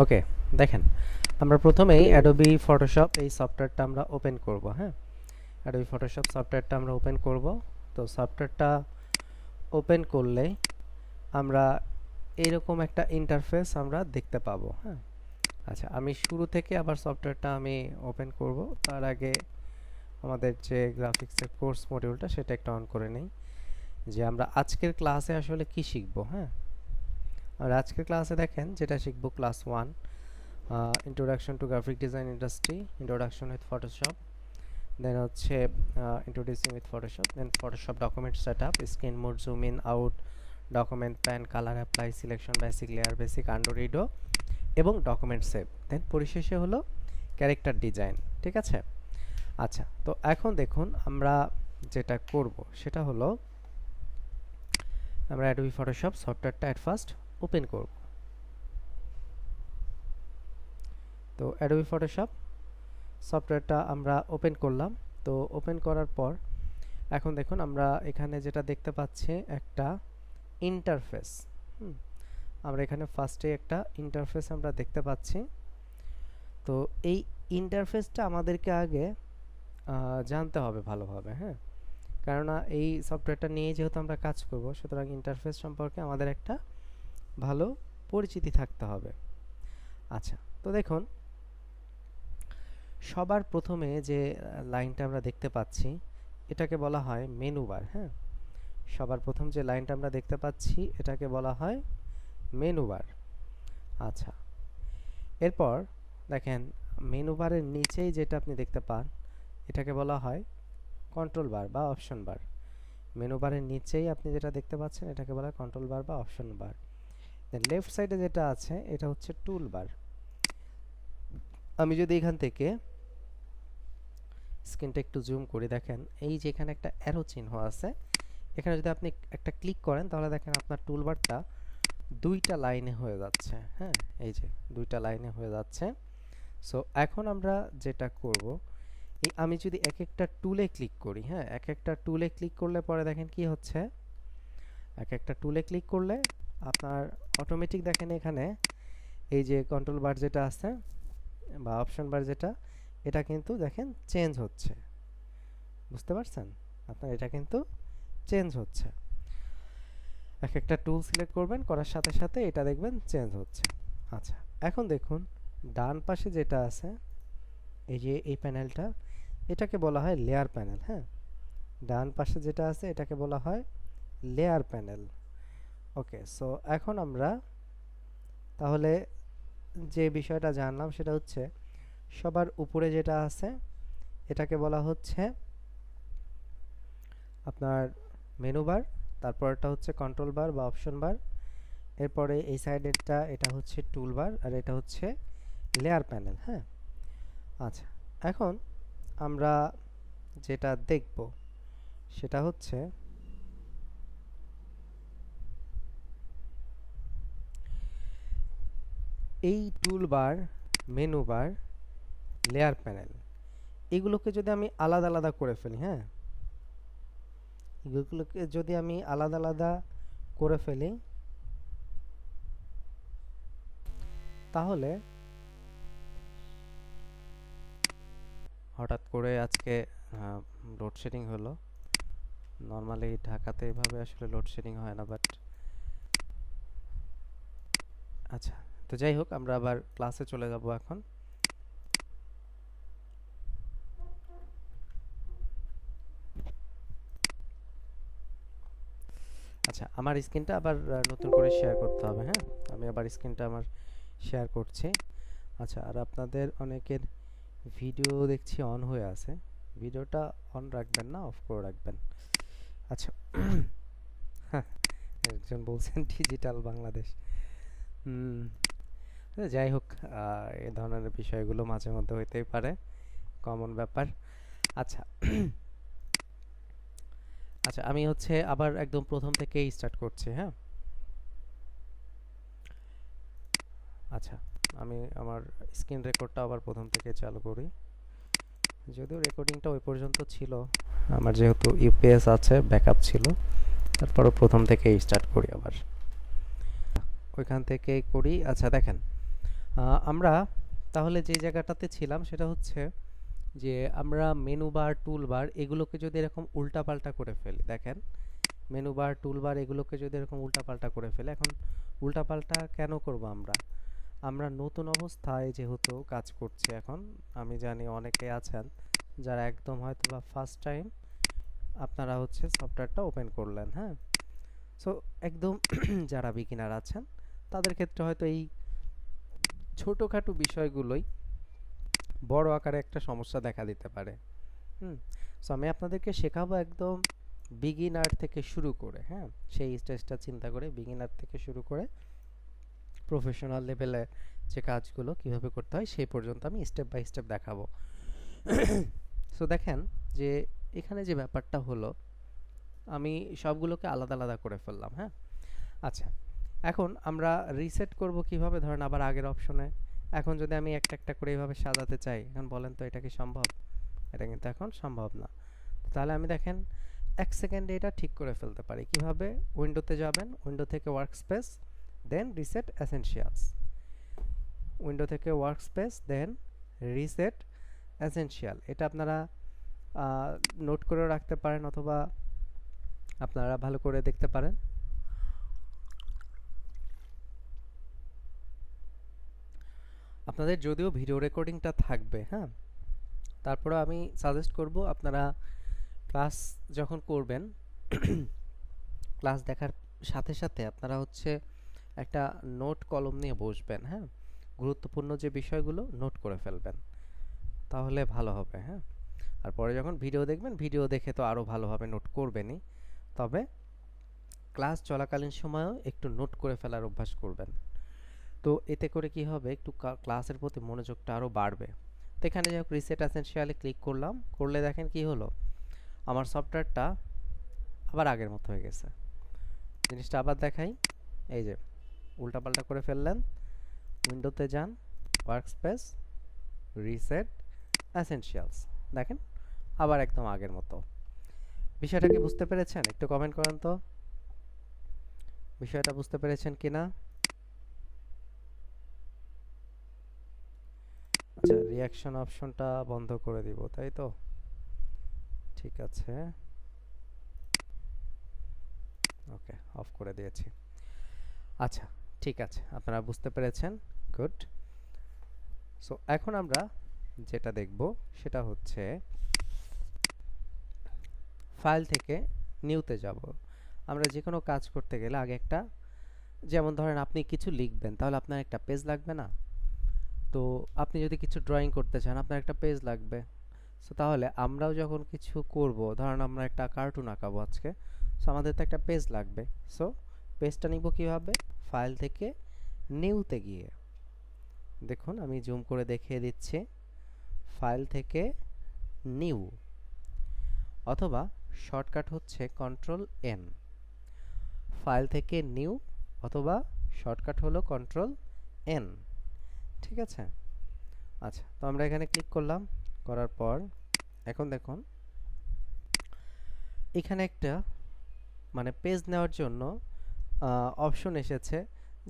ওকে, দেখেন আমরা প্রথমেই অ্যাডোবি ফটোশপ এই সফটওয়্যারটা আমরা ওপেন করব। হ্যাঁ, অ্যাডোবি ফটোশপ সফটওয়্যারটা আমরা ওপেন করব। তো সফটওয়্যারটা ওপেন করলে আমরা এইরকম একটা ইন্টারফেস আমরা দেখতে পাবো। হ্যাঁ, আচ্ছা আমি শুরু থেকে আবার সফটওয়্যারটা আমি ওপেন করব। তার আগে আমাদের যে গ্রাফিক্সের কোর্স মডিউলটা সেটা একটা অন করে নেই, যে আমরা আজকের ক্লাসে আসলে কি শিখব। হ্যাঁ, আর আজকের ক্লাসে দেখেন যেটা শিখব class 1, introduction to graphic design industry, introduction with Photoshop, then হচ্ছে introducing with Photoshop, then Photoshop document setup, screen mode, zoom in out, document pan, colour apply, selection, basic layer, basic undo redo এবং document save, দেন পরিশেষে হলো character design. ঠিক আছে, আচ্ছা তো এখন দেখুন আমরা যেটা করব সেটা হলো আমরা অ্যাডোবি ফটোশপ সফটওয়্যারটা অ্যাট ফার্স্ট ওপেন করব। তো অ্যাডোবি ফটোশপ সফটওয়্যারটা আমরা ওপেন করলাম। তো ওপেন করার পর এখন দেখুন আমরা এখানে যেটা দেখতে পাচ্ছি একটা ইন্টারফেস। আমরা এখানে ফার্স্টে একটা ইন্টারফেস আমরা দেখতে পাচ্ছি। তো এই ইন্টারফেসটা আমাদেরকে আগে জানতে হবে ভালোভাবে। হ্যাঁ, কেননা এই সফটওয়্যারটা নিয়ে যেহেতু আমরা কাজ করব, সুতরাং ইন্টারফেস সম্পর্কে আমাদের একটা ভালো পরিচিতি থাকতে হবে। আচ্ছা তো দেখুন সবার প্রথমে যে লাইনটা আমরা দেখতে পাচ্ছি এটাকে বলা হয় মেনু বার। হ্যাঁ, সবার প্রথম যে লাইনটা আমরা দেখতে পাচ্ছি এটাকে বলা হয় মেনু বার। আচ্ছা, এরপর দেখেন মেনু বারের নিচেই যেটা আপনি দেখতে পান এটাকে বলা হয় কন্ট্রোল বার বা অপশন বার। মেনু বারের নিচেই আপনি যেটা দেখতে পাচ্ছেন এটাকে বলা হয় কন্ট্রোল বার বা অপশন বার। দেন লেফট সাইডে যেটা আছে এটা হচ্ছে টুল বার। আমি যদি এখান থেকে স্ক্রিনটা একটু জুম করি, দেখেন এই যে এখানে একটা অ্যারো চিহ্ন আছে, এখানে যদি আপনি একটা ক্লিক করেন তাহলে দেখেন আপনার টুলবারটা দুইটা লাইনে হয়ে যাচ্ছে। হ্যাঁ, এই যে দুইটা লাইনে হয়ে যাচ্ছে। সো এখন আমরা যেটা করব, এই আমি যদি এক একটা টুলে ক্লিক করি, হ্যাঁ এক একটা টুলে ক্লিক করলে পরে দেখেন কি হচ্ছে, এক একটা টুলে ক্লিক করলে আপনার অটোমেটিক দেখেন এখানে এই যে কন্ট্রোল বার যেটা আছে বা অপশন বার যেটা, এটা কিন্তু দেখেন চেঞ্জ হচ্ছে। বুঝতে পারছেন, আপনার এটা কিন্তু চেঞ্জ হচ্ছে। এক একটা টুল সিলেক্ট করবেন, করার সাথে সাথে এটা দেখবেন চেঞ্জ হচ্ছে। আচ্ছা এখন দেখুন ডান পাশে যেটা আছে এই যে এই প্যানেলটা, এটাকে বলা হয় লেয়ার প্যানেল। হ্যাঁ, ডান পাশে যেটা আছে এটাকে বলা হয় লেয়ার প্যানেল। ওকে, সো এখন আমরা তাহলে যে বিষয়টা জানলাম সেটা হচ্ছে সবার উপরে যেটা আছে এটাকে বলা হচ্ছে আপনার মেনু বার, তারপরটা হচ্ছে কন্ট্রোল বার বা অপশন বার, এরপরে এই সাইডেরটা এটা হচ্ছে টুল বার আর এটা হচ্ছে লেয়ার প্যানেল। হ্যাঁ, আচ্ছা এখন আমরা যেটা দেখব সেটা হচ্ছে এই টুল বার, মেনু বার, লেয়ার প্যানেল এগুলোকে যদি আমি আলাদা আলাদা করে ফেলি, হ্যাঁ এগুলোকে যদি আমি আলাদা আলাদা করে ফেলি তাহলে হঠাৎ করে আজকে লোডশেডিং হলো। নর্মালি ঢাকাতে এভাবে আসলে লোডশেডিং হয় না, বাট আচ্ছা তো যাই হোক আমরা আবার ক্লাসে চলে যাব এখন। আচ্ছা আমার স্ক্রিনটা আবার নতুন করে শেয়ার করতে হবে। হ্যাঁ, আমি আবার স্ক্রিনটা আমার শেয়ার করছি। আচ্ছা, আর আপনাদের অনেকের ভিডিও দেখছি অন হয়ে আছে, ভিডিওটা অন রাখবেন না, অফ করে রাখবেন। আচ্ছা একজন বলছেন ডিজিটাল বাংলাদেশ। যাই হোক এই ধরনের বিষয়গুলো মাঝে মধ্যে হইতেই পারে, কমন ব্যাপার। আচ্ছা আচ্ছা আমি হচ্ছে আবার একদম প্রথম থেকেই স্টার্ট করছি। হ্যাঁ, আচ্ছা আমি আমার স্ক্রিন রেকর্ডটা আবার প্রথম থেকে চালু করি, যদিও রেকর্ডিংটা ওই পর্যন্ত ছিল, আমার যেহেতু ইউপিএস আছে ব্যাকআপ ছিল, তারপরও প্রথম থেকেই স্টার্ট করি আবার ওইখান থেকেই করি। আচ্ছা দেখেন আমরা তাহলে যে জায়গাটাতে ছিলাম সেটা হচ্ছে যে আমরা মেনু বার টুল বার এগুলোকে যদি এরকম উল্টাপাল্টা করে ফেলি, দেখেন মেনু বার টুল বার এগুলোকে যদি এরকম উল্টাপাল্টা করে ফেলে, এখন উল্টাপাল্টা কেন করব আমরা? আমরা নতুন অবস্থায় যেহেতু কাজ করছি এখন, আমি জানি অনেকে আছেন যারা একদম হয়তো বা ফার্স্ট টাইম আপনারা হচ্ছে সফটওয়্যারটা ওপেন করলেন, হ্যাঁ। সো একদম যারা বিগিনার আছেন তাদের ক্ষেত্রে হয়তো এই ছোটোখাটো বিষয়গুলোই বড় আকারে একটা সমস্যা দেখা দিতে পারে। সো আমি আপনাদেরকে শেখাবো একদম বিগিনার থেকে শুরু করে, হ্যাঁ, সেই স্টেজটা চিন্তা করে বিগিনার থেকে শুরু করে প্রফেশনাল লেভেলে যে কাজগুলো কিভাবে করতে হয় সেই পর্যন্ত আমি স্টেপ বাই স্টেপ দেখাবো। সো দেখেন যে এখানে যে ব্যাপারটা হলো, আমি সবগুলোকে আলাদা আলাদা করে ফেললাম, হ্যাঁ। আচ্ছা, এখন আমরা রিসেট করব কিভাবে? ধরেন আবার আগের অপশনে এখন যদি আমি একটা একটা করে এইভাবে সাজাতে চাই, এখন বলেন তো এটা কি সম্ভব? এটা কিন্তু এখন সম্ভব না। তাহলে আমি দেখেন 1 সেকেন্ডে এটা ঠিক করে ফেলতে পারি কিভাবে? উইন্ডোতে যাবেন, উইন্ডো থেকে ওয়ার্কস্পেস, দেন রিসেট এসেনশিয়ালস, উইন্ডো থেকে ওয়ার্কস্পেস, দেন রিসেট এসেনশিয়াল। এটা আপনারা নোট করে রাখতে পারেন অথবা আপনারা ভালো করে দেখতে পারেন। আপনাদের যদিও ভিডিও রেকর্ডিংটা থাকবে, হ্যাঁ, তারপরে আমি সাজেস্ট করব আপনারা ক্লাস যখন করবেন ক্লাস দেখার সাথে সাথে আপনারা হচ্ছে একটা নোট কলম নিয়ে বসবেন, হ্যাঁ, গুরুত্বপূর্ণ যে বিষয়গুলো নোট করে ফেলবেন, তাহলে ভালো হবে, হ্যাঁ। আর পরে যখন ভিডিও দেখবেন, ভিডিও দেখে তো আরও ভালোভাবে নোট করবেনই, তবে ক্লাস চলাকালীন সময়ও একটু নোট করে ফেলার অভ্যাস করবেন। তো এতে করে কি হবে, একটু ক্লাসের প্রতি মনোযোগটা আরও বাড়বে। তো এখানে যাই হোক রিসেট এসেনশিয়ালে ক্লিক করলাম, করলে দেখেন কি হলো, আমার সফটওয়্যারটা আবার আগের মতো হয়ে গেছে। জিনিসটা আবার দেখাই, এই যে উল্টাপাল্টা করে ফেললেন, উইন্ডোতে যান, ওয়ার্কস্পেস, রিসেট এসেনশিয়ালস, দেখেন আবার একদম আগের মতো। বিষয়টা কি বুঝতে পেরেছেন? একটু কমেন্ট করেন তো বিষয়টা বুঝতে পেরেছেন কিনা। আচ্ছা, রিঅ্যাকশন অপশনটা বন্ধ করে দিব, তাই তো? ঠিক আছে, ওকে, অফ করে দিয়েছি। আচ্ছা, ঠিক আছে, আপনারা বুঝতে পেরেছেন, গুড। সো এখন আমরা যেটা দেখব সেটা হচ্ছে ফাইল থেকে নিউতে যাব। আমরা যে কোনো কাজ করতে গেলে আগে একটা, যেমন ধরেন আপনি কিছু লিখবেন, তাহলে আপনার একটা পেজ লাগবে না? তো আপনি যদি কিছু ড্রয়িং করতে চান, আপনার একটা পেজ লাগবে। সো তাহলে আমরাও যখন কিছু করব, ধরেন আমরা একটা কার্টুন আঁকাবো আজকে, সো আমাদের তো একটা পেজ লাগবে। সো পেজটা নিব কিভাবে? ফাইল থেকে নিউতে গিয়ে, দেখুন আমি জুম করে দেখিয়ে দিচ্ছি, ফাইল থেকে নিউ, অথবা শর্টকাট হচ্ছে কন্ট্রোল এন। ফাইল থেকে নিউ অথবা শর্টকাট হলো কন্ট্রোল এন, ঠিক আছে? আচ্ছা, তো আমরা এখানে ক্লিক করলাম, করার পর এখন দেখুন এখানে একটা মানে পেজ নেওয়ার জন্য অপশন এসেছে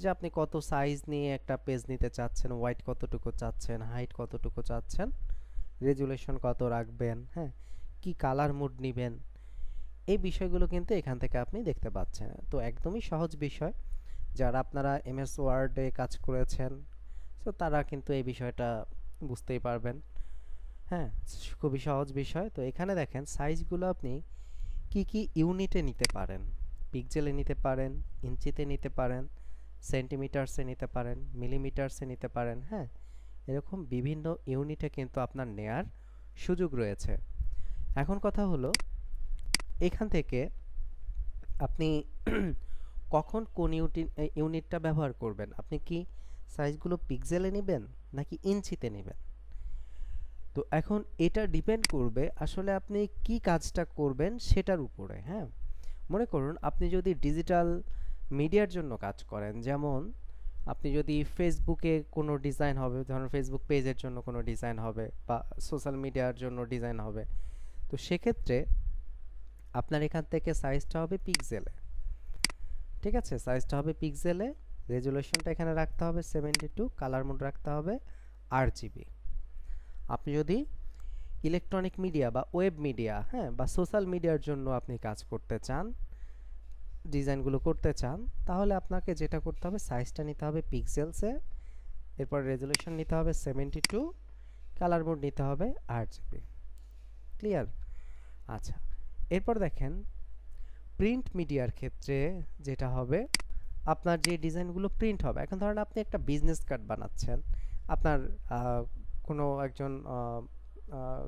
যে আপনি কত সাইজ নিয়ে একটা পেজ নিতে চাচ্ছেন, ওয়াইড কতটুকু চাচ্ছেন, হাইট কতটুকু চাচ্ছেন, রেজুলেশন কত রাখবেন, হ্যাঁ, কি কালার মোড নেবেন, এই বিষয়গুলো কিন্তু এখান থেকে আপনি দেখতে পাচ্ছেন। তো একদমই সহজ বিষয়, যারা আপনারা এমএস ওয়ার্ডে কাজ করেছেন সো তারা কিন্তু এই বিষয়টা বুঝতেই পারবেন, হ্যাঁ, খুবই সহজ বিষয়। তো এখানে দেখেন সাইজগুলো আপনি কি কি ইউনিটে নিতে পারেন, পিক্সেলে নিতে পারেন, ইঞ্চিতে নিতে পারেন, সেন্টিমিটারসে নিতে পারেন, মিলিমিটারসে নিতে পারেন, হ্যাঁ, এরকম বিভিন্ন ইউনিটে কিন্তু আপনার নেয়ার সুযোগ রয়েছে। এখন কথা হলো এখান থেকে আপনি কখন কোন ইউনিটটা ব্যবহার করবেন, আপনি কি সাইজগুলো পিক্সেলে নেবেন নাকি ইঞ্চিতে নেবেন? তো এখন এটা ডিপেন্ড করবে আসলে আপনি কি কাজটা করবেন সেটার উপরে, হ্যাঁ। মনে করুন আপনি যদি ডিজিটাল মিডিয়ার জন্য কাজ করেন, যেমন আপনি যদি ফেসবুকে কোনো ডিজাইন হবে, ধরুন ফেসবুক পেজের জন্য কোনো ডিজাইন হবে বা সোশ্যাল মিডিয়ার জন্য ডিজাইন হবে, তো সেক্ষেত্রে আপনার এখান থেকে সাইজটা হবে পিক্সেলে, ঠিক আছে, সাইজটা হবে পিক্সেলে, রেজুলেশনটা এখানে রাখতে হবে 72, কালার মোড রাখতে হবে RGB। আপনি যদি ইলেকট্রনিক মিডিয়া বা ওয়েব মিডিয়া, হ্যাঁ, বা সোশ্যাল মিডিয়ার জন্য আপনি কাজ করতে চান, ডিজাইনগুলো করতে চান, তাহলে আপনাকে যেটা করতে হবে, সাইজটা নিতে হবে পিক্সেলসে, এরপর রেজুলেশন নিতে হবে 72, কালার মোড নিতে হবে RGB। ক্লিয়ার? আচ্ছা, এরপর দেখেন প্রিন্ট মিডিয়ার ক্ষেত্রে যেটা হবে, আপনার যে ডিজাইনগুলো প্রিন্ট হবে, এখন ধরেন আপনি একটা বিজনেস কার্ড বানাচ্ছেন আপনার কোনো একজন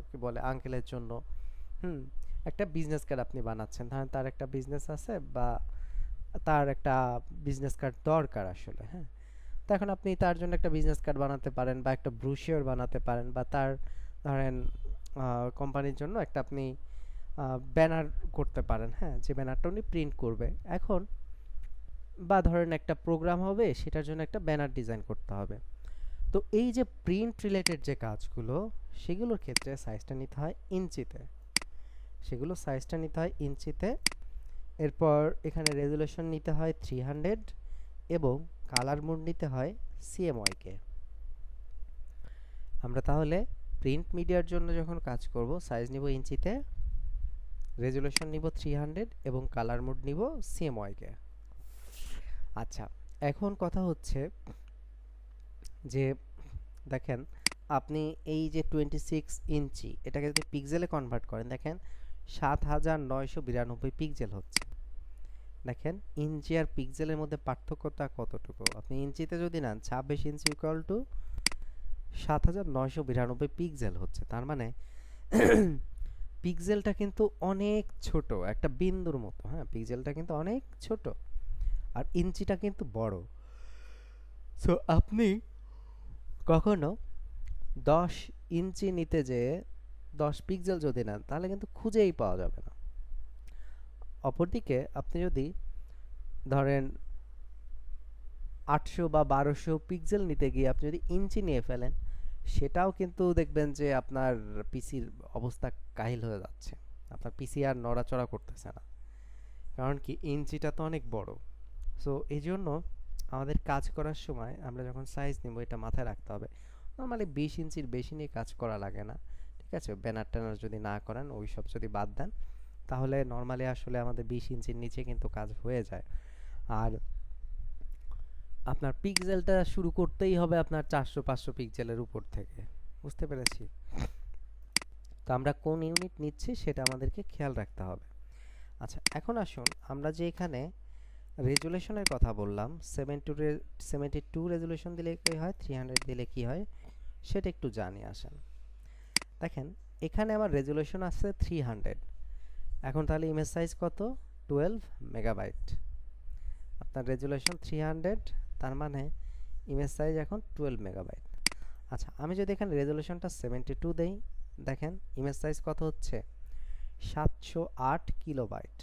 কি বলে আঙ্কেলের জন্য, একটা বিজনেস কার্ড আপনি বানাচ্ছেন, ধরেন তার একটা বিজনেস আছে বা তার একটা বিজনেস কার্ড দরকার আসলে, হ্যাঁ, তো এখন আপনি তার জন্য একটা বিজনেস কার্ড বানাতে পারেন বা একটা ব্রোশিওর বানাতে পারেন, বা তার ধরেন কোম্পানির জন্য একটা আপনি ব্যানার করতে পারেন, হ্যাঁ, যে ব্যানারটা উনি প্রিন্ট করবে এখন, বা ধরেন একটা প্রোগ্রাম হবে সেটার জন্য একটা ব্যানার ডিজাইন করতে হবে। তো এই যে প্রিন্ট রিলেটেড যে কাজগুলো, সেগুলোর ক্ষেত্রে সাইজটা নিতে হয় ইঞ্চিতে, এরপর এখানে রেজুলেশন নিতে হয় 300 এবং কালার মোড নিতে হয় CMYK কে। আমরা তাহলে প্রিন্ট মিডিয়ার জন্য যখন কাজ করব, সাইজ নিব ইঞ্চিতে, রেজুলেশন নিব 300 এবং কালার মোড নিব CMYK কে। আচ্ছা, এখন কথা হচ্ছে যে দেখেন আপনি এই যে 26 ইঞ্চি এটাকে যদি পিক্সেলে কনভার্ট করেন, দেখেন 7992 পিক্সেল হচ্ছে। দেখেন ইঞ্চি আর পিক্সেলের মধ্যে পার্থক্যটা কতটুকু। আপনি ইঞ্চিতে যদি নেন 26 ইঞ্চি ইকুয়াল টু 7992 পিক্সেল হচ্ছে, তার মানে পিক্সেলটা কিন্তু অনেক ছোট, একটা বিন্দুর মতো, হ্যাঁ, পিক্সেলটা কিন্তু অনেক ছোট আর ইঞ্চিটা কিন্তু বড়। সো আপনি কখনো 10 ইঞ্চি নিতে যেয়ে 10 পিক্সেল যদি নেন তাহলে কিন্তু খুঁজেই পাওয়া যাবে না। অপরদিকে আপনি যদি ধরেন 800 বা 1200 পিক্সেল নিতে গিয়ে আপনি যদি ইঞ্চি নিয়ে ফেলেন, সেটাও কিন্তু দেখবেন যে আপনার পিসির অবস্থা কাহিল হয়ে যাচ্ছে, আপনার পিসি আর নড়াচড়া করতেছে না, কারণ কি ইঞ্চিটা তো অনেক বড়। সো এই জন্য আমাদের কাজ করার সময় আমরা যখন সাইজ নিব এটা মাথায় রাখতে হবে। নর্মালি 20 ইঞ্চির বেশি নিয়ে কাজ করা লাগে না, ঠিক আছে, ব্যানার ট্যানার যদি না করেন, ওই সব যদি বাদ দেন, তাহলে নর্মালি আসলে আমাদের 20 ইঞ্চির নিচে কিন্তু কাজ হয়ে যায়। আর আপনার পিক্সেলটা শুরু করতেই হবে আপনার 400-500 পিক্সেলের উপর থেকে, বুঝতে পেরেছি? তো আমরা কোন ইউনিট নিচ্ছি সেটা আমাদেরকে খেয়াল রাখতে হবে। আচ্ছা, এখন আসুন আমরা যে এখানে রেজুলেশনের কথা বললাম, 72 রেজুলেশন দিলে কি হয়, 300 দিলে কি হয়, সেটা একটু জানি আসেন। দেখেন এখানে আমার রেজুলেশন আছে 300, এখন তাহলে ইমেজ সাইজ কত, 12 মেগাবাইট। আপনার রেজুলেশন 300, তার মানে ইমেজ সাইজ এখন 12 মেগাবাইট। আচ্ছা, আমি যদি এখানে রেজুলেশনটা 72 দেই, দেখেন ইমেজ সাইজ কত হচ্ছে, 708 কিলোবাইট।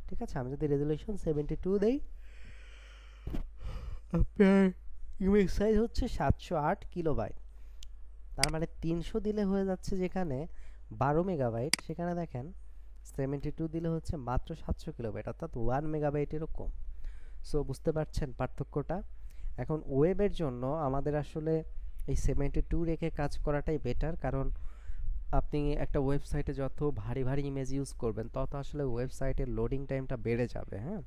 ঠিক আছে, আমি যদি রেজুলেশন 72 দেই, আপনার ইমেজ সাইজ হচ্ছে 708 কিলোবাইট। তার মানে 300 দিলে হয়ে যাচ্ছে যেখানে 12 মেগাবাইট, সেখানে দেখেন 72 দিলে হচ্ছে মাত্র 700 কিলোবাইট, অর্থাৎ 1 মেগাবাইটেরও কম। সো বুঝতে পারছেন পার্থক্যটা? এখন ওয়েবের জন্য আমাদের আসলে এই 72 রেখে কাজ করাটাই বেটার, কারণ আপনি একটা ওয়েবসাইটে যত ভারী ভারী ইমেজ ইউজ করবেন তত আসলে ওয়েবসাইটের লোডিং টাইমটা বেড়ে যাবে, হ্যাঁ,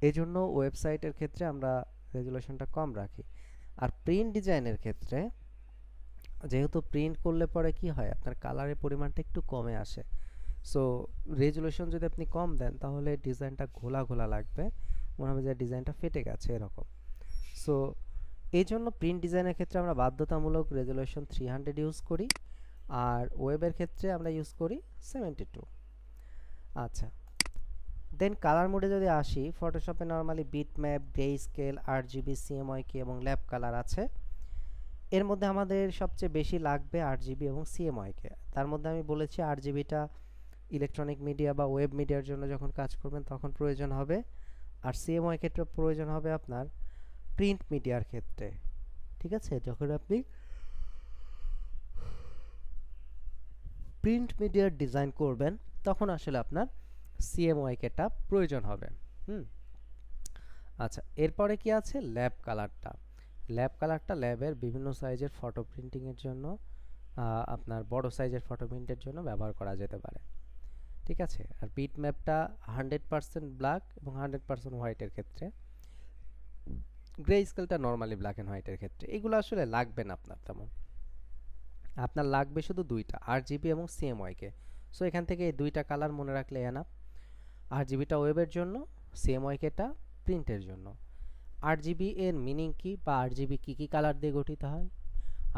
এই জন্য ওয়েবসাইটের ক্ষেত্রে আমরা রেজুলেশনটা কম রাখি। আর প্রিন্ট ডিজাইনের ক্ষেত্রে যেহেতু প্রিন্ট করলে পরে কি হয়, আপনার কালারের পরিমাণটা একটু কমে আসে। সো রেজুলেশন যদি আপনি কম দেন তাহলে ডিজাইনটা ঘোলা ঘোলা লাগবে, মনে হবে যে ডিজাইনটা ফেটে গেছে এরকম। সো এই জন্য প্রিন্ট ডিজাইনের ক্ষেত্রে আমরা বাধ্যতামূলক রেজুলেশন 300 ইউজ করি, আর ওয়েবের ক্ষেত্রে আমরা ইউজ করি 72। আচ্ছা, দেন কালার মোডে যদি আসি, ফটোশপে normally bitmap, grey scale, RGB, CMYK এবং ল্যাব কালার আছে। এর মধ্যে আমাদের সবচেয়ে বেশি লাগবে RGB এবং CMYK। তার মধ্যে আমি বলেছি RGBটা ইলেকট্রনিক মিডিয়া বা ওয়েব মিডিয়ার জন্য যখন কাজ করবেন তখন প্রয়োজন হবে, আর CMYKটা প্রয়োজন হবে আপনার প্রিন্ট মিডিয়ার ক্ষেত্রে। ঠিক আছে, যখন আপনি প্রিন্ট মিডিয়ার ডিজাইন করবেন তখন আসলে আপনার CMYKটা প্রয়োজন হবে। আচ্ছা, এরপরে কি আছে, ল্যাব কালারটা। ল্যাব কালারটা ল্যাবের বিভিন্ন সাইজের ফটো প্রিন্টিংয়ের জন্য, আপনার বড় সাইজের ফটো প্রিন্টের জন্য ব্যবহার করা যেতে পারে। ঠিক আছে, আর বিট ম্যাপটা 100% ব্ল্যাক এবং 100% হোয়াইটের ক্ষেত্রে, গ্রে স্কেলটা নর্মালি ব্ল্যাক অ্যান্ড হোয়াইটের ক্ষেত্রে। এগুলো আসলে লাগবে না আপনার তেমন, আপনার লাগবে শুধু দুইটা, আরজিবি এবং সিএমওয়াইকে। সো এখান থেকে এই দুইটা কালার মনে রাখলে এনাফ। আরজিবিটা ওয়েবের জন্য, সিএমওয়াইকেটা প্রিন্টের জন্য। আরজিবি এর মিনিং কি, বা আরজিবি কী কী কালার দিয়ে গঠিত হয়?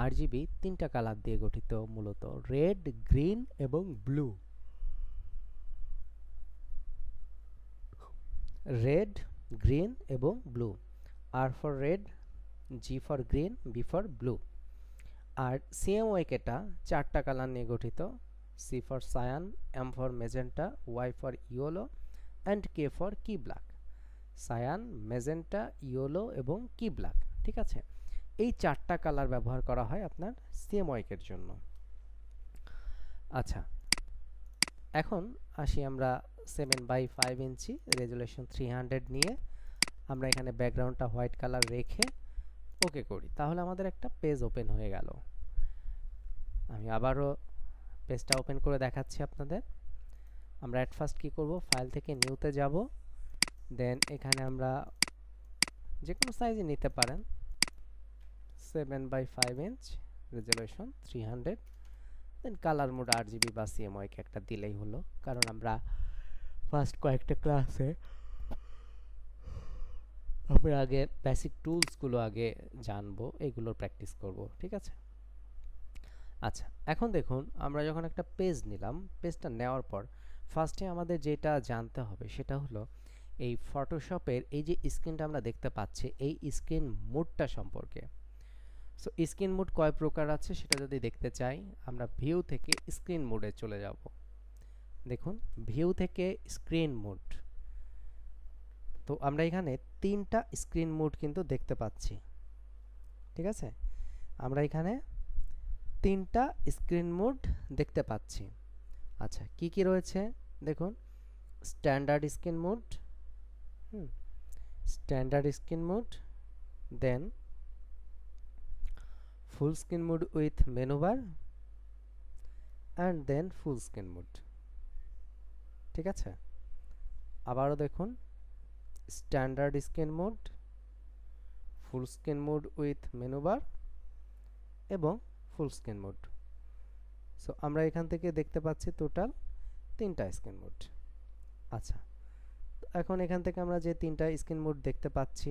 আরজিবি তিনটা কালার দিয়ে গঠিত মূলত, রেড, গ্রিন এবং ব্লু। রেড, গ্রিন এবং blue. R for red, G for green, B for blue. আর সিএমওয়াইকেটা চারটা কালার নিয়ে গঠিত, C for cyan, M for magenta, Y for yellow and K for key black. Cyan, magenta, yellow এবং key black. ঠিক আছে, এই চারটা কালার ব্যবহার করা হয় আপনার সিএমওয়াইকের জন্য। আচ্ছা, এখন আসি আমরা 7/5 ইঞ্চি রেজুলেশন 300 নিয়ে আমরা এখানে ব্যাকগ্রাউন্ডটা হোয়াইট কালার রেখে ওকে করি, তাহলে আমাদের একটা পেজ ওপেন হয়ে গেল। আমি আবারও পেজটা ওপেন করে দেখাচ্ছি আপনাদের। আমরা অ্যাট ফার্স্ট কী করব, ফাইল থেকে নিউতে যাব, দেন এখানে আমরা যে কোনো সাইজে নিতে পারেন, 7/5 ইঞ্চ রেজুলেশন 300, দেন কালার মোড আরজিবি বা সিএমওয়াইকে একটা দিলেই হলো, কারণ আমরা ফার্স্ট কয়েকটা ক্লাসে আমরা আগে বেসিক টুলসগুলো আগে জানবো, এগুলোর প্র্যাকটিস করব। ঠিক আছে, আচ্ছা এখন দেখুন, আমরা যখন একটা পেজ নিলাম, পেজটা নেওয়ার পর ফার্স্টে আমাদের যেটা জানতে হবে সেটা হলো এই ফটোশপের এই যে স্ক্রিনটা আমরা দেখতে পাচ্ছি, এই স্ক্রিন মোডটা সম্পর্কে। সো স্ক্রিন মোড কয় প্রকার আছে সেটা যদি দেখতে চাই, আমরা ভিউ থেকে স্ক্রিন মোডে চলে যাব। দেখুন, ভিউ থেকে স্ক্রিন মোড, তো আমরা এখানে তিনটা স্ক্রিন মোড কিন্তু দেখতে পাচ্ছি। ঠিক আছে, আমরা এখানে তিনটা স্ক্রিন মোড দেখতে পাচ্ছি। আচ্ছা, কি কি রয়েছে দেখুন, standard screen mode, standard screen mode, then full screen mode with menu bar, and then full screen mode. ঠিক আছে, আবারও দেখুন, standard screen mode, full screen mode with menu bar এবং ফুল স্ক্রিন মোড। সো আমরা এখান থেকে দেখতে পাচ্ছি টোটাল তিনটা স্ক্রিন মোড। আচ্ছা, এখন এখান থেকে আমরা যে তিনটা স্ক্রিন মোড দেখতে পাচ্ছি,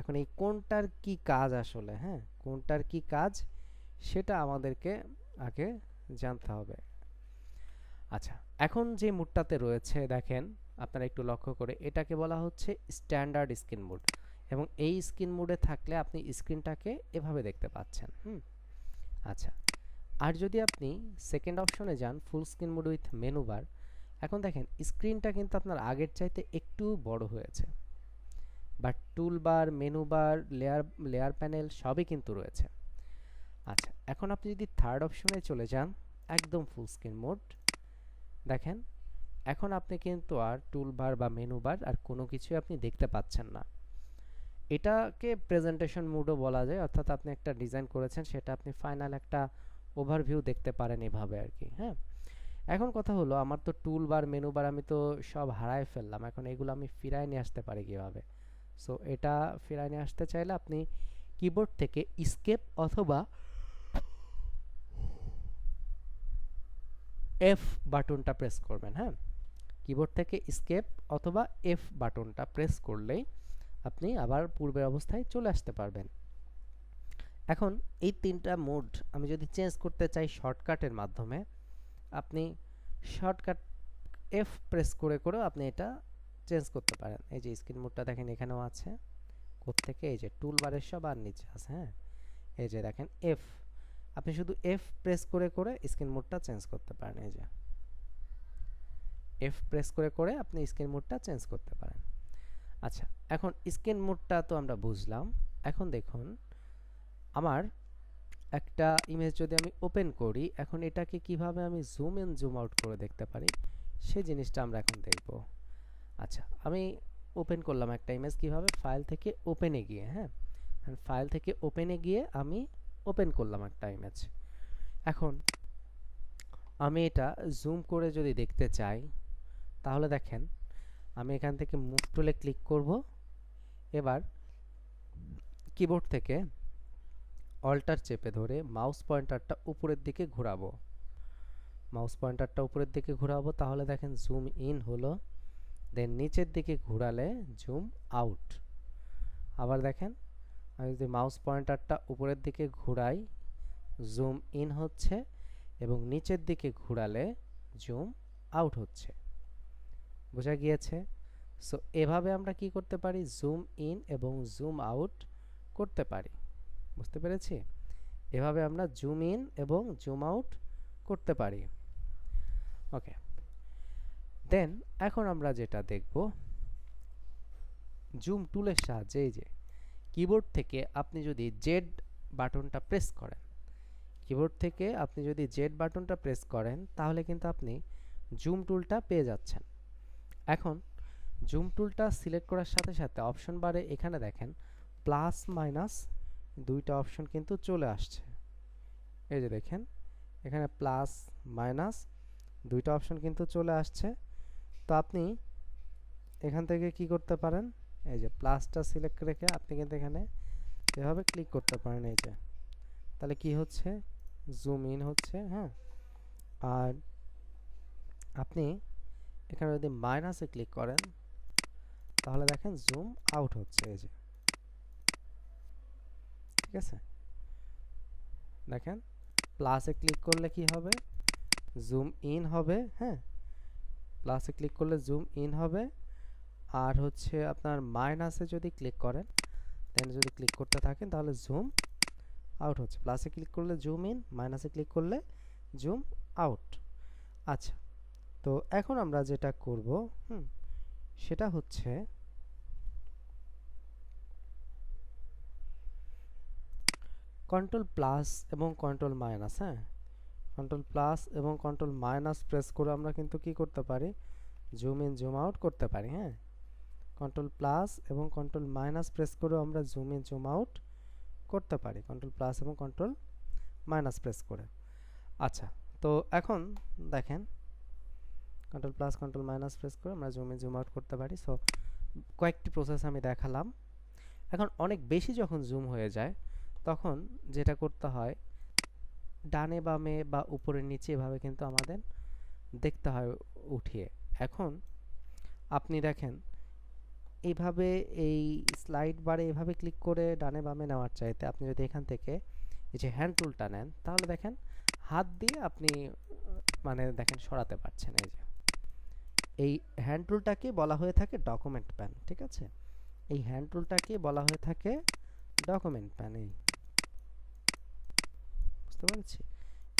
এখন এই কোনটার কি কাজ আসলে, হ্যাঁ কোনটার কি কাজ সেটা আমাদেরকে আগে জানতে হবে। আচ্ছা, এখন যে মোডটাতে রয়েছে দেখেন, আপনারা একটু লক্ষ্য করে, এটাকে বলা হচ্ছে স্ট্যান্ডার্ড স্ক্রিন মোড, এবং এই স্ক্রিন মোডে থাকলে আপনি স্ক্রিনটাকে এভাবে দেখতে পাচ্ছেন। আচ্ছা, আর যদি আপনি সেকেন্ড অপশনে যান, ফুল স্ক্রিন মোড উইথ মেনু বার, এখন দেখেন স্ক্রিনটা কিন্তু আপনার আগের চাইতে একটু বড় হয়েছে, but tool bar, menu bar, layer panel সবই কিন্তু রয়েছে। আচ্ছা, এখন আপনি যদি থার্ড অপশনে চলে যান, একদম ফুল স্ক্রিন মোড, দেখেন এখন আপনি কিন্তু আর টুল বার বা মেনু বার আর কোনো কিছুই আপনি দেখতে পাচ্ছেন না। এটাকে প্রেজেন্টেশন মোডও বলা যায়, অর্থাৎ আপনি একটা ডিজাইন করেছেন সেটা আপনি ফাইনাল একটা ওভারভিউ দেখতে পারেন এভাবে আর কি। হ্যাঁ, এখন কথা হলো, আমার তো টুল বার, মেনু বার আমি তো সব হারায় ফেললাম, এখন এগুলো আমি ফিরায় নিয়ে আসতে পারি কিভাবে? সো এটা ফিরায় নিয়ে আসতে চাইলে আপনি কিবোর্ড থেকে এস্কেপ অথবা এফ বাটনটা প্রেস করবেন। হ্যাঁ, কিবোর্ড থেকে এস্কেপ অথবা এফ বাটনটা প্রেস করলেই আপনি আবার পূর্বের অবস্থায় চলে আসতে পারবেন। এখন এই তিনটা মোড আমি যদি চেঞ্জ করতে চাই শর্টকাটের মাধ্যমে, আপনি শর্টকাট এফ প্রেস করে করেও আপনি এটা চেঞ্জ করতে পারেন। এই যে স্ক্রিন মোডটা দেখেন এখানেও আছে, কোত্থেকে, এই যে টুল বারের সবার নিচে আছে। হ্যাঁ, এই যে দেখেন এফ, আপনি শুধু এফ প্রেস করে করে স্ক্রিন মোডটা চেঞ্জ করতে পারেন। এই যে এফ প্রেস করে করে আপনি স্ক্রিন মোডটা চেঞ্জ করতে পারেন। আচ্ছা, এখন স্ক্রিন মোডটা তো আমরা বুঝলাম। এখন দেখুন, আমার একটা ইমেজ যদি আমি ওপেন করি, এখন এটাকে কিভাবে আমি জুম ইন জুম আউট করে দেখতে পারি সেই জিনিসটা আমরা এখন দেখব। আচ্ছা, আমি ওপেন করলাম একটা ইমেজ কিভাবে, ফাইল থেকে ওপেনে গিয়ে, হ্যাঁ, ফাইল থেকে ওপেনে গিয়ে আমি ওপেন করলাম একটা ইমেজ। এখন আমি এটা জুম করে যদি দেখতে চাই তাহলে দেখেন আমি এখান থেকে মুভ টুলে ক্লিক করব। এবার কিবোর্ড থেকে অল্টার চেপে ধরে মাউস পয়েন্টারটা উপরের দিকে ঘোরাবো। মাউস পয়েন্টারটা উপরের দিকে ঘোরাবো, তাহলে দেখেন জুম ইন হলো, দেন নিচের দিকে ঘোরালে জুম আউট। আবার দেখেন আমি যদি মাউস পয়েন্টারটা উপরের দিকে ঘোরাই জুম ইন হচ্ছে, এবং নিচের দিকে ঘোরালে জুম আউট হচ্ছে। বোঝা গিয়েছে? সো এভাবে আমরা কি করতে পারি, জুম ইন এবং জুম আউট করতে পারি। বুঝতে পেরেছি? এভাবে আমরা জুম ইন এবং জুম আউট করতে পারি। ওকে, দেন এখন আমরা যেটা দেখব, জুম টুলের সাহায্যে এই যে কিবোর্ড থেকে আপনি যদি জেড বাটনটা প্রেস করেন, কিবোর্ড থেকে আপনি যদি জেড বাটনটা প্রেস করেন তাহলে কিন্তু আপনি জুম টুলটা পেয়ে যাচ্ছেন। এখন জুম টুলটা সিলেক্ট করার সাথে সাথে অপশন বারে এখানে দেখেন প্লাস মাইনাস দুইটা অপশন কিন্তু চলে আসছে। এই যে দেখেন এখানে প্লাস মাইনাস দুইটা অপশন কিন্তু চলে আসছে। তো আপনি এখান থেকে কি করতে পারেন, এই যে প্লাসটা সিলেক্ট রেখে আপনি কিন্তু এখানে এভাবে ক্লিক করতে পারেন। এই যে তাহলে কি হচ্ছে, জুম ইন হচ্ছে, হ্যাঁ। আর আপনি এখানে যদি মাইনাসে ক্লিক করেন তাহলে দেখেন জুম আউট হচ্ছে। এই যে ঠিক আছে, দেখেন প্লাসে ক্লিক করলে কি হবে, জুম ইন হবে, হ্যাঁ, প্লাসে ক্লিক করলে জুম ইন হবে। আর হচ্ছে আপনার মাইনাসে যদি ক্লিক করেন, দেন যদি ক্লিক করতে থাকেন তাহলে জুম আউট হচ্ছে। প্লাসে ক্লিক করলে জুম ইন, মাইনাসে ক্লিক করলে জুম আউট। আচ্ছা, তো এখন আমরা যেটা করব সেটা হচ্ছে কন্ট্রোল প্লাস এবং কন্ট্রোল মাইনাস, হ্যাঁ, কন্ট্রোল প্লাস এবং কন্ট্রোল মাইনাস প্রেস করে আমরা কিন্তু কি করতে পারি, জুম ইন জুম আউট করতে পারি। হ্যাঁ, কন্ট্রোল প্লাস এবং কন্ট্রোল মাইনাস প্রেস করে আমরা জুম ইন জুম আউট করতে পারি, কন্ট্রোল প্লাস এবং কন্ট্রোল মাইনাস প্রেস করে। আচ্ছা, তো এখন দেখেন control plus control minus press করে আমরা জুম ইন জুম আউট করতে পারি। সো কয়েকটি প্রসেস আমি দেখালাম। এখন অনেক বেশি যখন জুম হয়ে যায় তখন যেটা করতে হয়, ডানে বামে বা উপরে নিচে এভাবে কিন্তু আমাদের দেখতে হয় উঠিয়ে। এখন আপনি দেখেন এইভাবে এই স্লাইড বারে এভাবে ক্লিক করে ডানে বামে নেওয়ার চাইতে আপনি যদি এখান থেকে এই যে হ্যান্ড টুলটা নেন তাহলে দেখেন হাত দিয়ে আপনি মানে দেখেন সরাতে পারছেন। এই যে এই হ্যান্ড টুলটাকে বলা হয়ে থাকে ডকুমেন্ট প্যান। ঠিক আছে, এই হ্যান্ড টুলটাকে বলা হয়ে থাকে ডকুমেন্ট প্যান। এই বুঝতে পেরেছি,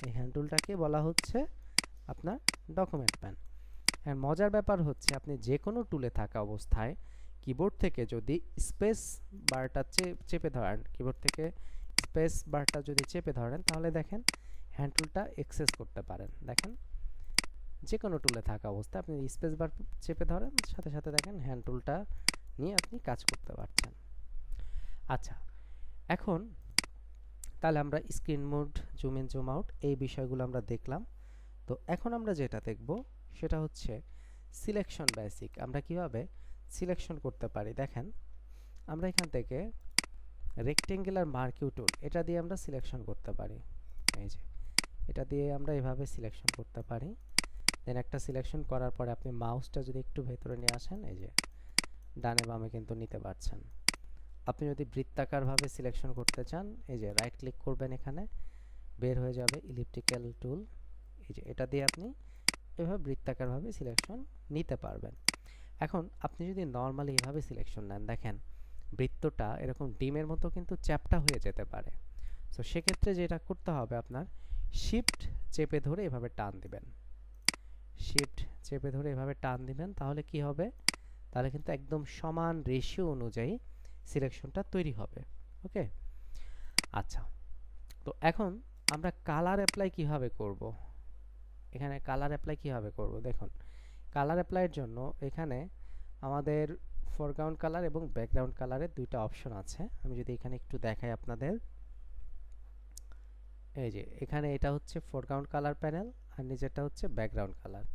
এই হ্যান্ড টুলটাকে বলা হচ্ছে আপনার ডকুমেন্ট প্যান। আর মজার ব্যাপার হচ্ছে আপনি যে কোনো টুলে থাকা অবস্থায় কিবোর্ড থেকে যদি স্পেস বারটা চেপে ধরেন, কিবোর্ড থেকে স্পেস বারটা যদি চেপে ধরেন তাহলে দেখেন হ্যান্ড টুলটা অ্যাক্সেস করতে পারেন। দেখেন যে কোনো টুলে থাকা অবস্থায় আপনি স্পেস বার চেপে ধরেন, সাথে সাথে দেখেন হ্যান্ড টুলটা নিয়ে আপনি কাজ করতে পারছেন। আচ্ছা, এখন তাহলে আমরা screen mode, zoom in zoom out এই বিষয়গুলো আমরা দেখলাম। তো এখন আমরা যেটা দেখব সেটা হচ্ছে সিলেকশন বেসিক। আমরা কিভাবে সিলেকশন করতে পারি। দেখেন আমরা এখান থেকে রেক্টেঙ্গুলার মার্কিউ টুল এটা দিয়ে আমরা সিলেকশন করতে পারি। এই যে এটা দিয়ে আমরা এভাবে সিলেকশন করতে পারি। দেন একটা সিলেকশন করার পরে আপনি মাউসটা যদি একটু ভেতরে নিয়ে আসেন, এই যে ডানে বামে কিন্তু নিতে পারছেন। আপনি যদি বৃত্তাকারভাবে সিলেকশন করতে চান, এই যে রাইট ক্লিক করবেন, এখানে বের হয়ে যাবে ইলিপ্টিক্যাল টুল। এই যে এটা দিয়ে আপনি এভাবে বৃত্তাকারভাবে সিলেকশন নিতে পারবেন। এখন আপনি যদি নর্মালি এভাবে সিলেকশন নেন, দেখেন বৃত্তটা এরকম ডিমের মতো কিন্তু চ্যাপ্টা হয়ে যেতে পারে। সো সেক্ষেত্রে যেটা করতে হবে, আপনার শিফট চেপে ধরে এভাবে টান দিবেন, শিফট চেপে ধরে এভাবে টান দিবেন, তাহলে কি হবে, তাহলে কিন্তু একদম সমান রেশিও অনুযায়ী সিলেকশনটা তৈরি হবে। ওকে, আচ্ছা, তো এখন আমরা কালার অ্যাপ্লাই কিভাবে করব। এখানে কালার অ্যাপ্লাই কিভাবে করব, দেখুন কালার অ্যাপ্লাইয়ের জন্য এখানে আমাদের ফরগ্রাউন্ড কালার এবং ব্যাকগ্রাউন্ড কালারের দুইটা অপশন আছে। আমি যদি এখানে একটু দেখাই আপনাদের, এই যে এখানে এটা হচ্ছে ফরগ্রাউন্ড কালার প্যানেল আর নিচেরটা হচ্ছে ব্যাকগ্রাউন্ড কালার।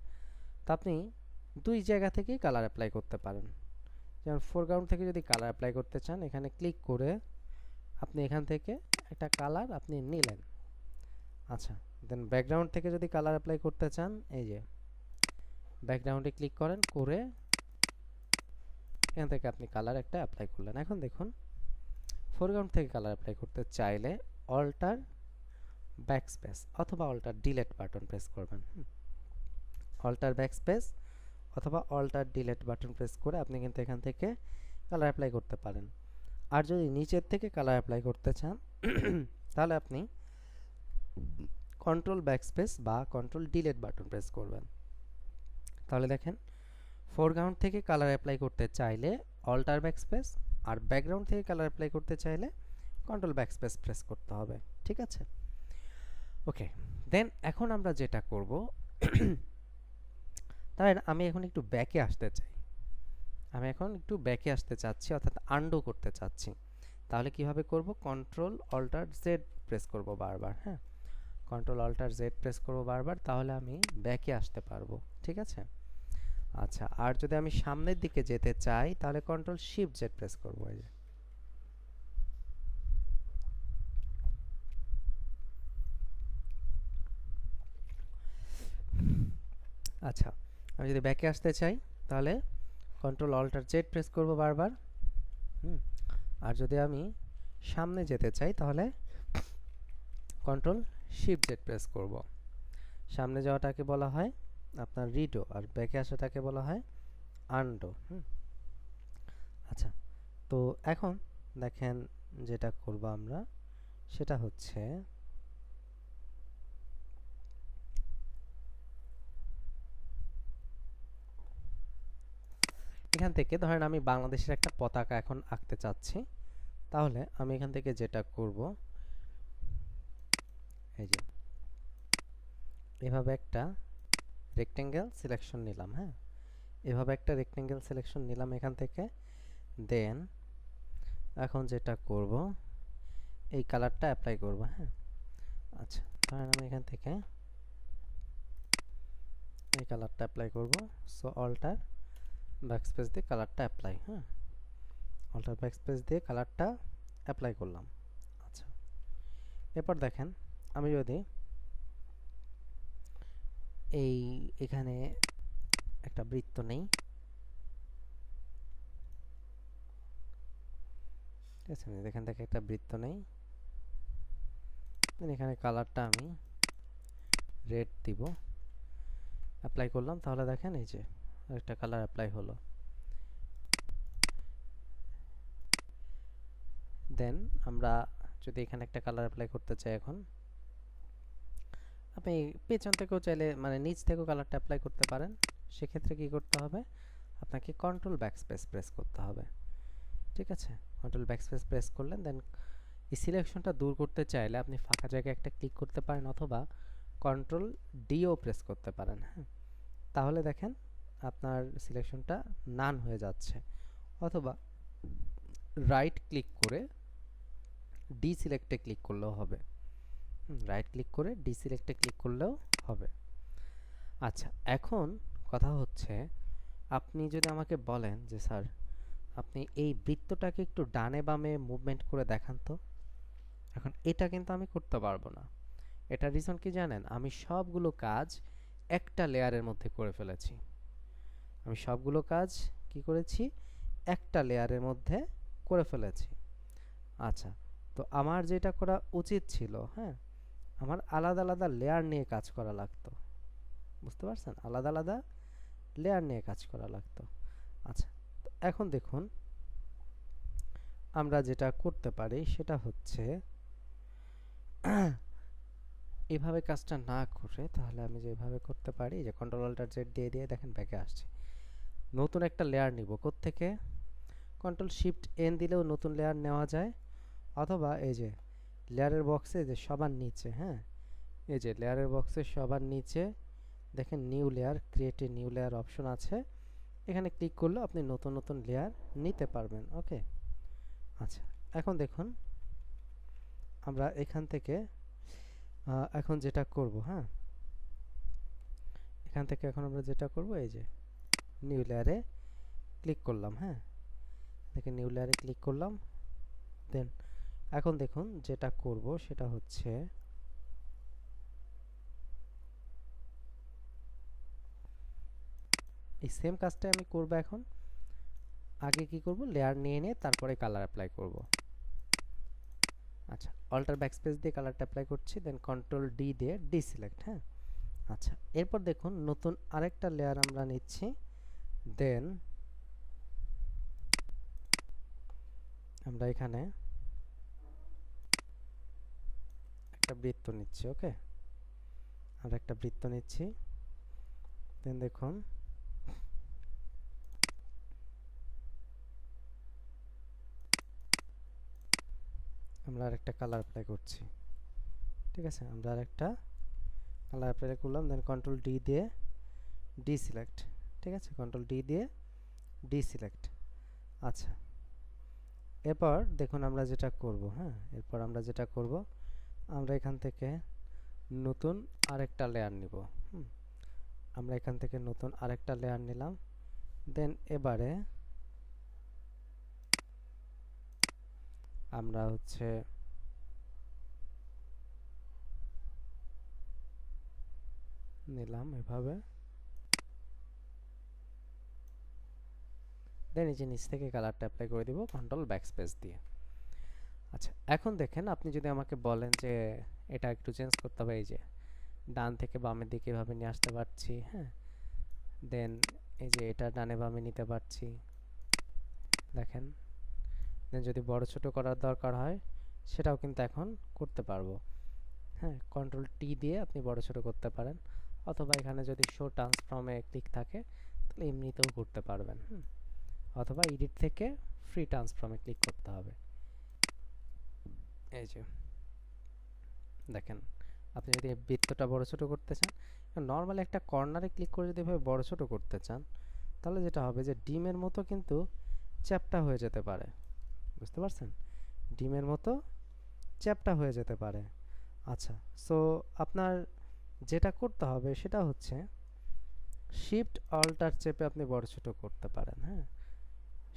তো আপনি দুই জায়গা থেকেই কালার অ্যাপ্লাই করতে পারেন। যেমন ফরগ্রাউন্ড থেকে যদি কালার অ্যাপ্লাই করতে চান, এখানে ক্লিক করে আপনি এখান থেকে একটা কালার আপনি নিলেন। আচ্ছা, দেন ব্যাকগ্রাউন্ড থেকে যদি কালার অ্যাপ্লাই করতে চান, এই যে ব্যাকগ্রাউন্ডে ক্লিক করেন, করে এখান থেকে আপনি কালার একটা অ্যাপ্লাই করলেন। এখন দেখুন, ফরগ্রাউন্ড থেকে কালার অ্যাপ্লাই করতে চাইলে অল্টার ব্যাকস্পেস অথবা অল্টার ডিলেট বাটন প্রেস করবেন। অল্টার ব্যাকস্পেস অথবা অল্টার ডিলেট বাটন প্রেস করে আপনি কিন্তু এখান থেকে কালার অ্যাপ্লাই করতে পারেন। আর যদি নিচের থেকে কালার অ্যাপ্লাই করতে চান তাহলে আপনি কন্ট্রোল ব্যাকস্পেস বা কন্ট্রোল ডিলেট বাটন প্রেস করবেন। তাহলে দেখেন, ফোরগ্রাউন্ড থেকে কালার অ্যাপ্লাই করতে চাইলে অল্টার ব্যাকস্পেস, আর ব্যাকগ্রাউন্ড থেকে কালার অ্যাপ্লাই করতে চাইলে কন্ট্রোল ব্যাকস্পেস প্রেস করতে হবে। ঠিক আছে, ওকে। দেন এখন আমরা যেটা করব, তাহলে আমি এখন একটু ব্যাকে আসতে চাই। আমি এখন একটু ব্যাকে আসতে চাচ্ছি, অর্থাৎ আন্ডু করতে চাচ্ছি। তাহলে কিভাবে করব? কন্ট্রোল অল্টার জেড প্রেস করব বারবার। হ্যাঁ, কন্ট্রোল অল্টার জেড প্রেস করব বারবার, তাহলে আমি ব্যাকে আসতে পারবো। ঠিক আছে, আচ্ছা। আর যদি আমি সামনের দিকে যেতে চাই তাহলে কন্ট্রোল শিফট জেড প্রেস করব। এই যে আচ্ছা, আমি যদি ব্যাকে আসতে চাই তাহলে কন্ট্রোল অল্টার জেড প্রেস করব বারবার। আর যদি আমি সামনে যেতে চাই তাহলে কন্ট্রোল শিফট জেড প্রেস করব। সামনে যাওয়াটাকে বলা হয় আপনার রিডো, আর ব্যাকে আসাটাকে বলা হয় আন্ডো। আচ্ছা, তো এখন দেখেন যেটা করব আমরা, সেটা হচ্ছে এখান থেকে ধরেন আমি বাংলাদেশের একটা পতাকা এখন আঁকতে চাচ্ছি। তাহলে আমি এখান থেকে যেটা করব, এই যে এভাবে একটা রেক্টেঙ্গেল সিলেকশন নিলাম। হ্যাঁ, এভাবে একটা রেক্টেঙ্গেল সিলেকশন নিলাম এখান থেকে। দেন এখন যেটা করব, এই কালারটা অ্যাপ্লাই করব। হ্যাঁ, আচ্ছা, ধরেন আমি এখান থেকে এই কালারটা অ্যাপ্লাই করব। সো অল্টার ব্যাকস্পেস দিয়ে কালারটা অ্যাপ্লাই। হ্যাঁ, অল্টার ব্যাকস্পেস দিয়ে কালারটা অ্যাপ্লাই করলাম। আচ্ছা, এরপর দেখেন আমি যদি এখানে একটা বৃত্ত নেই, ঠিক আছে, এখান থেকে একটা বৃত্ত নেই, এখানে কালারটা আমি রেড দিব, অ্যাপ্লাই করলাম। তাহলে দেখেন এই যে একটা কালার অ্যাপ্লাই হলো। দেন আমরা যদি এখানে একটা কালার অ্যাপ্লাই করতে চাই, এখন আপনি পেছন থেকেও চাইলে মানে নিচ থেকেও কালারটা অ্যাপ্লাই করতে পারেন। সেক্ষেত্রে কি করতে হবে? আপনাকে কন্ট্রোল ব্যাকস্পেস প্রেস করতে হবে। ঠিক আছে, কন্ট্রোল ব্যাকস্পেস প্রেস করলেন। দেন এই সিলেকশনটা দূর করতে চাইলে আপনি ফাঁকা জায়গায় একটা ক্লিক করতে পারেন, অথবা কন্ট্রোল ডিও প্রেস করতে পারেন। হ্যাঁ, তাহলে দেখেন আপনার সিলেকশনটা নান হয়ে যাচ্ছে। অথবা রাইট ক্লিক করে ডিসিলেক্টে ক্লিক করলেও হবে। রাইট ক্লিক করে ডিসিলেক্টে ক্লিক করলেও হবে। আচ্ছা, এখন কথা হচ্ছে, আপনি যদি আমাকে বলেন যে স্যার আপনি এই বৃত্তটাকে একটু ডানে বামে মুভমেন্ট করে দেখান তো, এখন এটা কিন্তু আমি করতে পারবো না। এটা রিজন কি জানেন? আমি সবগুলো কাজ একটা লেয়ারের মধ্যে করে ফেলেছি। আমি সবগুলো কাজ কি করেছি? একটা লেয়ারের মধ্যে করে ফেলেছি। আচ্ছা, তো আমার যেটা করা উচিত ছিল, হ্যাঁ, আমার আলাদা আলাদা লেয়ার নিয়ে কাজ করা লাগতো। বুঝতে পারছেন? আলাদা আলাদা লেয়ার নিয়ে কাজ করা লাগতো। আচ্ছা, তো এখন দেখুন আমরা যেটা করতে পারি সেটা হচ্ছে এভাবে কাজটা না করে, তাহলে আমি যেভাবে করতে পারি, যে কন্ট্রোল অল্টার জেড দিয়ে দিয়ে দেখেন ব্যাকে আসছে। নতুন একটা লেয়ার নিব কোত্থেকে? কন্ট্রোল শিফট এন দিলেও নতুন লেয়ার নেওয়া যায়, অথবা এই যে লেয়ারের বক্সে যে সবার নিচে, হ্যাঁ, এই যে লেয়ারের বক্সে সবার নিচে দেখেন new layer, create a new layer option আছে। এখানে ক্লিক করলে আপনি নতুন নতুন লেয়ার নিতে পারবেন। ওকে, আচ্ছা এখন দেখুন আমরা এখান থেকে এখন যেটা করব, হ্যাঁ এখান থেকে এখন আমরা যেটা করব এই যে নিউ লেয়ারে ক্লিক করলাম। হ্যাঁ দেখে নিউ লেয়ারে ক্লিক করলাম। দেন এখন দেখুন যেটা করব সেটা হচ্ছে এই সেম কাজটাই আমি করব। এখন আগে কি করব, লেয়ার নিয়ে নিয়ে তারপরে কালার অ্যাপ্লাই করব। আচ্ছা অল্টার ব্যাকস্পেস দিয়ে কালারটা অ্যাপ্লাই করছি, দেন কন্ট্রোল ডি দিয়ে ডিসিলেক্ট। হ্যাঁ আচ্ছা এরপর দেখুন নতুন আরেকটা লেয়ার আমরা নিচ্ছি, দেন আমরা এখানে একটা বৃত্ত নিচ্ছি। ওকে, আমরা একটা বৃত্ত নিচ্ছি, দেন দেখুন আমরা আরেকটা কালার অ্যাপ্লাই করছি। ঠিক আছে, আমরা আরেকটা কালার অ্যাপ্লাই করলাম, দেন কন্ট্রোল ডি দিয়ে ডিসিলেক্ট। ঠিক আছে, কন্ট্রোল ডি দিয়ে ডিসিলেক্ট। আচ্ছা এরপর দেখুন আমরা যেটা করব, হ্যাঁ এরপর আমরা যেটা করব আমরা এখান থেকে নতুন আরেকটা লেয়ার নিব। আমরা এখান থেকে নতুন আরেকটা লেয়ার নিলাম, দেন এবারে আমরা হচ্ছে নিলাম এভাবে, দেন এই যে নিচ থেকে কালারটা অ্যাপ্লাই করে দিব কন্ট্রোল ব্যাকস্পেস দিয়ে। আচ্ছা এখন দেখেন আপনি যদি আমাকে বলেন যে এটা একটু চেঞ্জ করতে হবে, এই যে ডান থেকে বামের দিকে এভাবে নিয়ে আসতে পারছি। হ্যাঁ দেন এই যে এটা ডানে বামে নিতে পারছি, দেখেন। দেন যদি বড় ছোট করার দরকার হয় সেটাও কিন্তু এখন করতে পারবো। হ্যাঁ কন্ট্রোল টি দিয়ে আপনি বড় ছোট করতে পারেন, অথবা এখানে যদি শো ট্রান্সফর্মে ক্লিক থাকে তাহলে এমনিতেও করতে পারবেন। অথবা এডিট থেকে ফ্রি ট্রান্সফর্মে ক্লিক করতে হবে। এই যে দেখেন আপনি যদি এই বৃত্তটা বড় ছোট করতে চান, নর্মালি একটা কর্নারে ক্লিক করে যদি এভাবে বড় ছোট করতে চান তাহলে যেটা হবে যে ডিমের মতো কিন্তু চ্যাপ্টা হয়ে যেতে পারে। বুঝতে পারছেন, ডিমের মতো চ্যাপ্টা হয়ে যেতে পারে। আচ্ছা সো আপনার যেটা করতে হবে সেটা হচ্ছে শিফট অল্টার চেপে আপনি বড় ছোট করতে পারেন। হ্যাঁ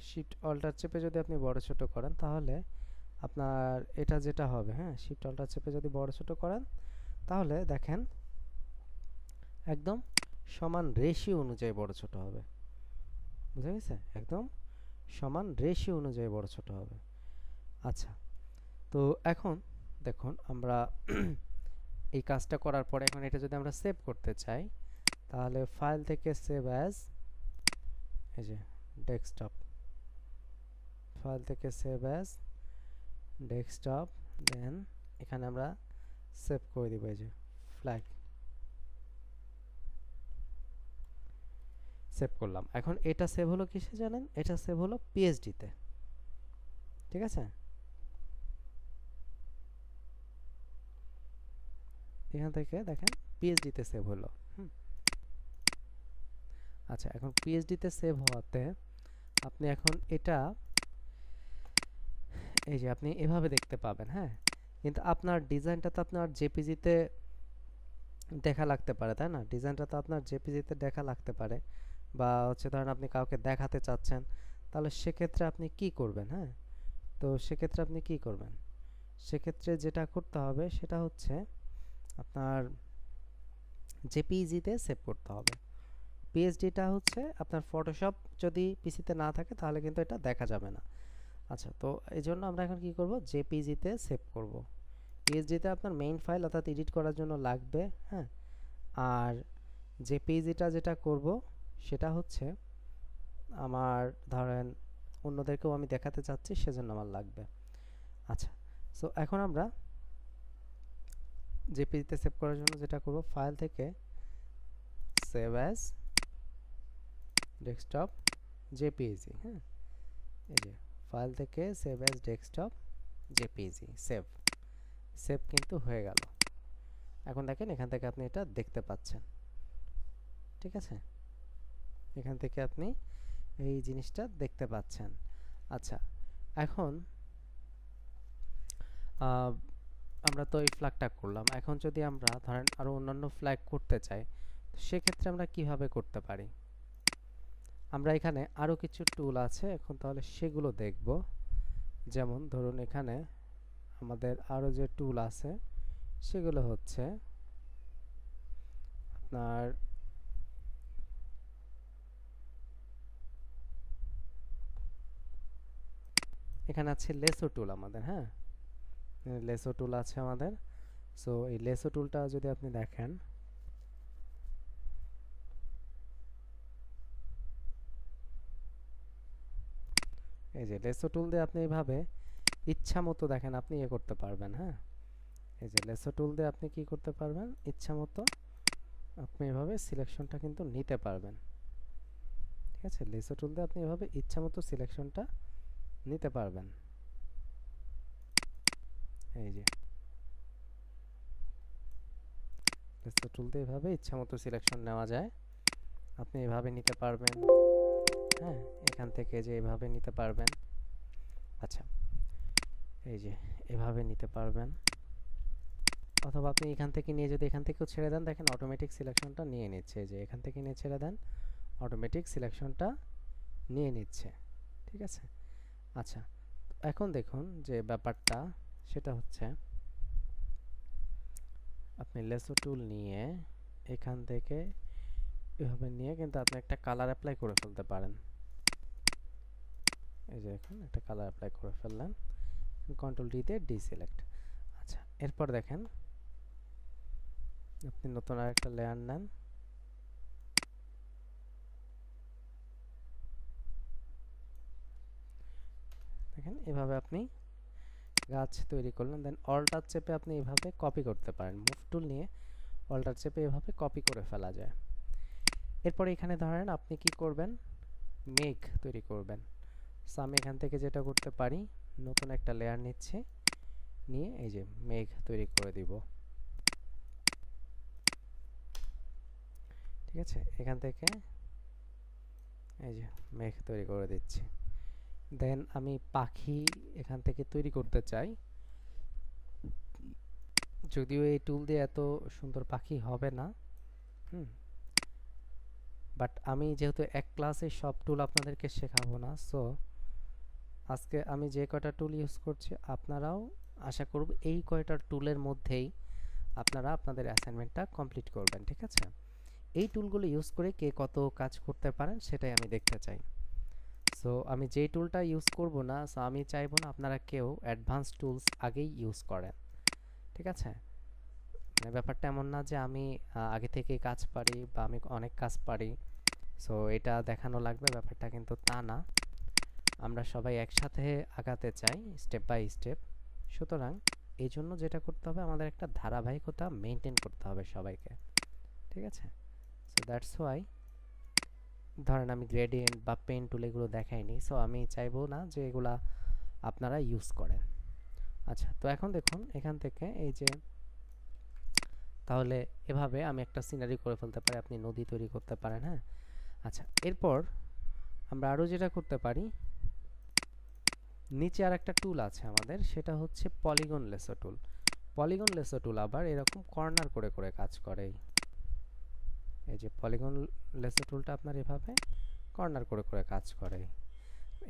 শিফট অল্টার চেপে যদি আপনি বড় ছোট করেন তাহলে আপনার এটা যেটা হবে, হ্যাঁ শিফট অল্টার চেপে যদি বড় ছোট করেন তাহলে দেখেন একদম সমান রেশিও অনুযায়ী বড় ছোট হবে। বুঝা গেছে, একদম সমান রেশিও অনুযায়ী বড় ছোট হবে। আচ্ছা তো এখন দেখুন আমরা এই কাজটা করার পরে এখন এটা যদি আমরা সেভ করতে চাই তাহলে ফাইল থেকে সেভ অ্যাজ, এই যে ডেস্কটপ, ফাইল থেকে সেভ অ্যাজ ডেস্কটপ, দেন এখানে আমরা সেভ করে দিব এই যে ফ্ল্যাগ, সেভ করলাম। এখন এটা সেভ হলো কিসে জানেন, এটা সেভ হলো পিএইচডিতে। ঠিক আছে, এখান থেকে দেখেন পিএইচডিতে সেভ হলো। আচ্ছা এখন পিএইচডিতে সেভ হওয়াতে আপনি এখন এটা এই যে আপনি এভাবে দেখতে পাবেন। হ্যাঁ কিন্তু আপনার ডিজাইনটা তো আপনার জেপিজিতে দেখা লাগতে পারে, তাই না? ডিজাইনটা তো আপনার জেপিজিতে দেখা লাগতে পারে, বা হচ্ছে ধরেন আপনি কাউকে দেখাতে চাচ্ছেন, তাহলে সেক্ষেত্রে আপনি কি করবেন? হ্যাঁ তো সেক্ষেত্রে আপনি কি করবেন, সেক্ষেত্রে যেটা করতে হবে সেটা হচ্ছে আপনার জেপিইজিতে সেভ করতে হবে। পিএইচডিটা হচ্ছে আপনার ফটোশপ যদি পিসিতে না থাকে তাহলে কিন্তু এটা দেখা যাবে না। আচ্ছা তো এই জন্য আমরা এখন কি করব, জেপিইজিতে সেভ করব। পিএইচডিতে আপনার মেইন ফাইল অর্থাৎ এডিট করার জন্য লাগবে। হ্যাঁ আর জেপিইজিটা যেটা করব সেটা হচ্ছে আমার ধরেন অন্যদেরকেও আমি দেখাতে চাচ্ছি সেজন্য আমার লাগবে। আচ্ছা সো এখন আমরা জেপিইজিতে সেভ করার জন্য যেটা করব ফাইল থেকে সেভ অ্যাজ ডেস্কটপ জেপিইজি। হ্যাঁ এই যে ফাইল থেকে save as desktop JPEG, save, save কিন্তু হয়ে গেল। এখন দেখেন এখান থেকে আপনি এটা দেখতে পাচ্ছেন। ঠিক আছে, এখান থেকে আপনি এই জিনিসটা দেখতে পাচ্ছেন। আচ্ছা, এখন আমরা তো এই ফ্ল্যাগটা করলাম। এখন যদি আমরা ধরেন আরো অন্যান্য ফ্ল্যাগ করতে চাই, তো সেক্ষেত্রে আমরা কিভাবে করতে পারি? আমরা এখানে আরো কিছু টুল আছে, এখন তাহলে সেগুলো দেখব। যেমন ধরুন এখানে আমাদের আরো যে টুল আছে সেগুলো হচ্ছে আপনার এখানে আছে লেসো টুল আমাদের। হ্যাঁ, লেসো টুল আছে আমাদের। সো এই লেসো টুলটা যদি আপনি দেখেন, এই যে লেসো টুল দিয়ে আপনি এইভাবে ইচ্ছা মতো দেখেন আপনি ইয়ে করতে পারবেন। হ্যাঁ, এই যে লেসো টুল দিয়ে আপনি কি করতে পারবেন, ইচ্ছা মতো আপনি এভাবে সিলেকশনটা কিন্তু নিতে পারবেন। ঠিক আছে, লেসো টুল দিয়ে আপনি এভাবে ইচ্ছা মতো সিলেকশনটা নিতে পারবেন। এই যে লেসো টুল দিয়ে এভাবে ইচ্ছা মতো সিলেকশন নেওয়া যায়, আপনি এভাবে নিতে পারবেন। হ্যাঁ, এখান থেকে যে এভাবে নিতে পারবেন। আচ্ছা, এই যে এভাবে নিতে পারবেন, অথবা আপনি এখান থেকে নিয়ে যদি এখান থেকেও ছেড়ে দেন, দেখেন অটোমেটিক সিলেকশনটা নিয়ে নিচ্ছে। যে এখান থেকে নিয়ে ছেড়ে দেন, অটোমেটিক সিলেকশনটা নিয়ে নিচ্ছে। ঠিক আছে। আচ্ছা, এখন দেখুন যে ব্যাপারটা সেটা হচ্ছে আপনি লেসো টুল নিয়ে এখান থেকে এভাবে নিয়ে কিন্তু আপনি একটা কালার অ্যাপ্লাই করে ফেলতে পারেন। এই যে এখন একটা কালার অ্যাপ্লাই করে ফেললেন, কন্ট্রোল ডি দিয়ে ডিসিলেক্ট। আচ্ছা, এরপর দেখেন আপনি নতুন আরেকটা লেয়ার নেন, দেখেন এভাবে আপনি গাছ তৈরি করলেন। দেন অল্টার চেপে আপনি এভাবে কপি করতে পারেন। মুভ টুল নিয়ে অল্টার চেপে এভাবে কপি করে ফেলা যায়। এরপর এখানে ধরেন আপনি কি করবেন, মেঘ তৈরি করবেন। সো আমি এখান থেকে যেটা করতে পারি, নতুন একটা লেয়ার নিচ্ছি, নিয়ে এই যে মেঘ তৈরি করে দিব। ঠিক আছে, এখান থেকে এই যে মেঘ তৈরি করে দিচ্ছি। দেন আমি পাখি এখান থেকে তৈরি করতে চাই, যদিও এই টুল দিয়ে এত সুন্দর পাখি হবে না। বাট আমি যেহেতু এক ক্লাসে সব টুল আপনাদেরকে শেখাবো না, সো আজকে আমি যে কয়টা টুল ইউজ করছি আপনারাও আশা করব এই কয়টা টুলের মধ্যেই আপনারা আপনাদের অ্যাসাইনমেন্টটা কমপ্লিট করবেন। ঠিক আছে, এই টুলগুলো ইউজ করে কে কত কাজ করতে পারেন সেটাই আমি দেখতে চাই। সো আমি যেই টুলটা ইউজ করব না, সো আমি চাইবো না আপনারা কেউ অ্যাডভান্স টুলস আগেই ইউজ করেন। ঠিক আছে, মানে ব্যাপারটা এমন না যে আমি আগে থেকেই কাজ পারি বা আমি অনেক কাজ পারি, সো এটা দেখানো লাগবে, ব্যাপারটা কিন্তু তা না। আমরা সবাই একসাথে আগাতে চাই স্টেপ বাই স্টেপ। সুতরাং এই জন্য যেটা করতে হবে, আমাদের একটা ধারাবাহিকতা মেনটেন করতে হবে সবাইকে। ঠিক আছে, সো দ্যাটস ওয়াই ধরেন আমি গ্রেডিয়েন্ট বা পেন টুল এগুলো দেখাইনি, সো আমি চাইবো না যে এগুলা আপনারা ইউজ করেন। আচ্ছা, তো এখন দেখুন এখান থেকে এই যে তাহলে এভাবে আমি একটা সিনারি করে ফেলতে পারি, আপনি নদী তৈরি করতে পারেন। হ্যাঁ, আচ্ছা, এরপর আমরা আরও যেটা করতে পারি, নিচে আর একটা টুল আছে আমাদের, সেটা হচ্ছে পলিগন লেসো টুল। পলিগন লেসো টুল আবার এরকম কর্নার করে করে কাজ করে। এই যে পলিগন লেসো টুলটা আপনার এভাবে কর্নার করে করে কাজ করে।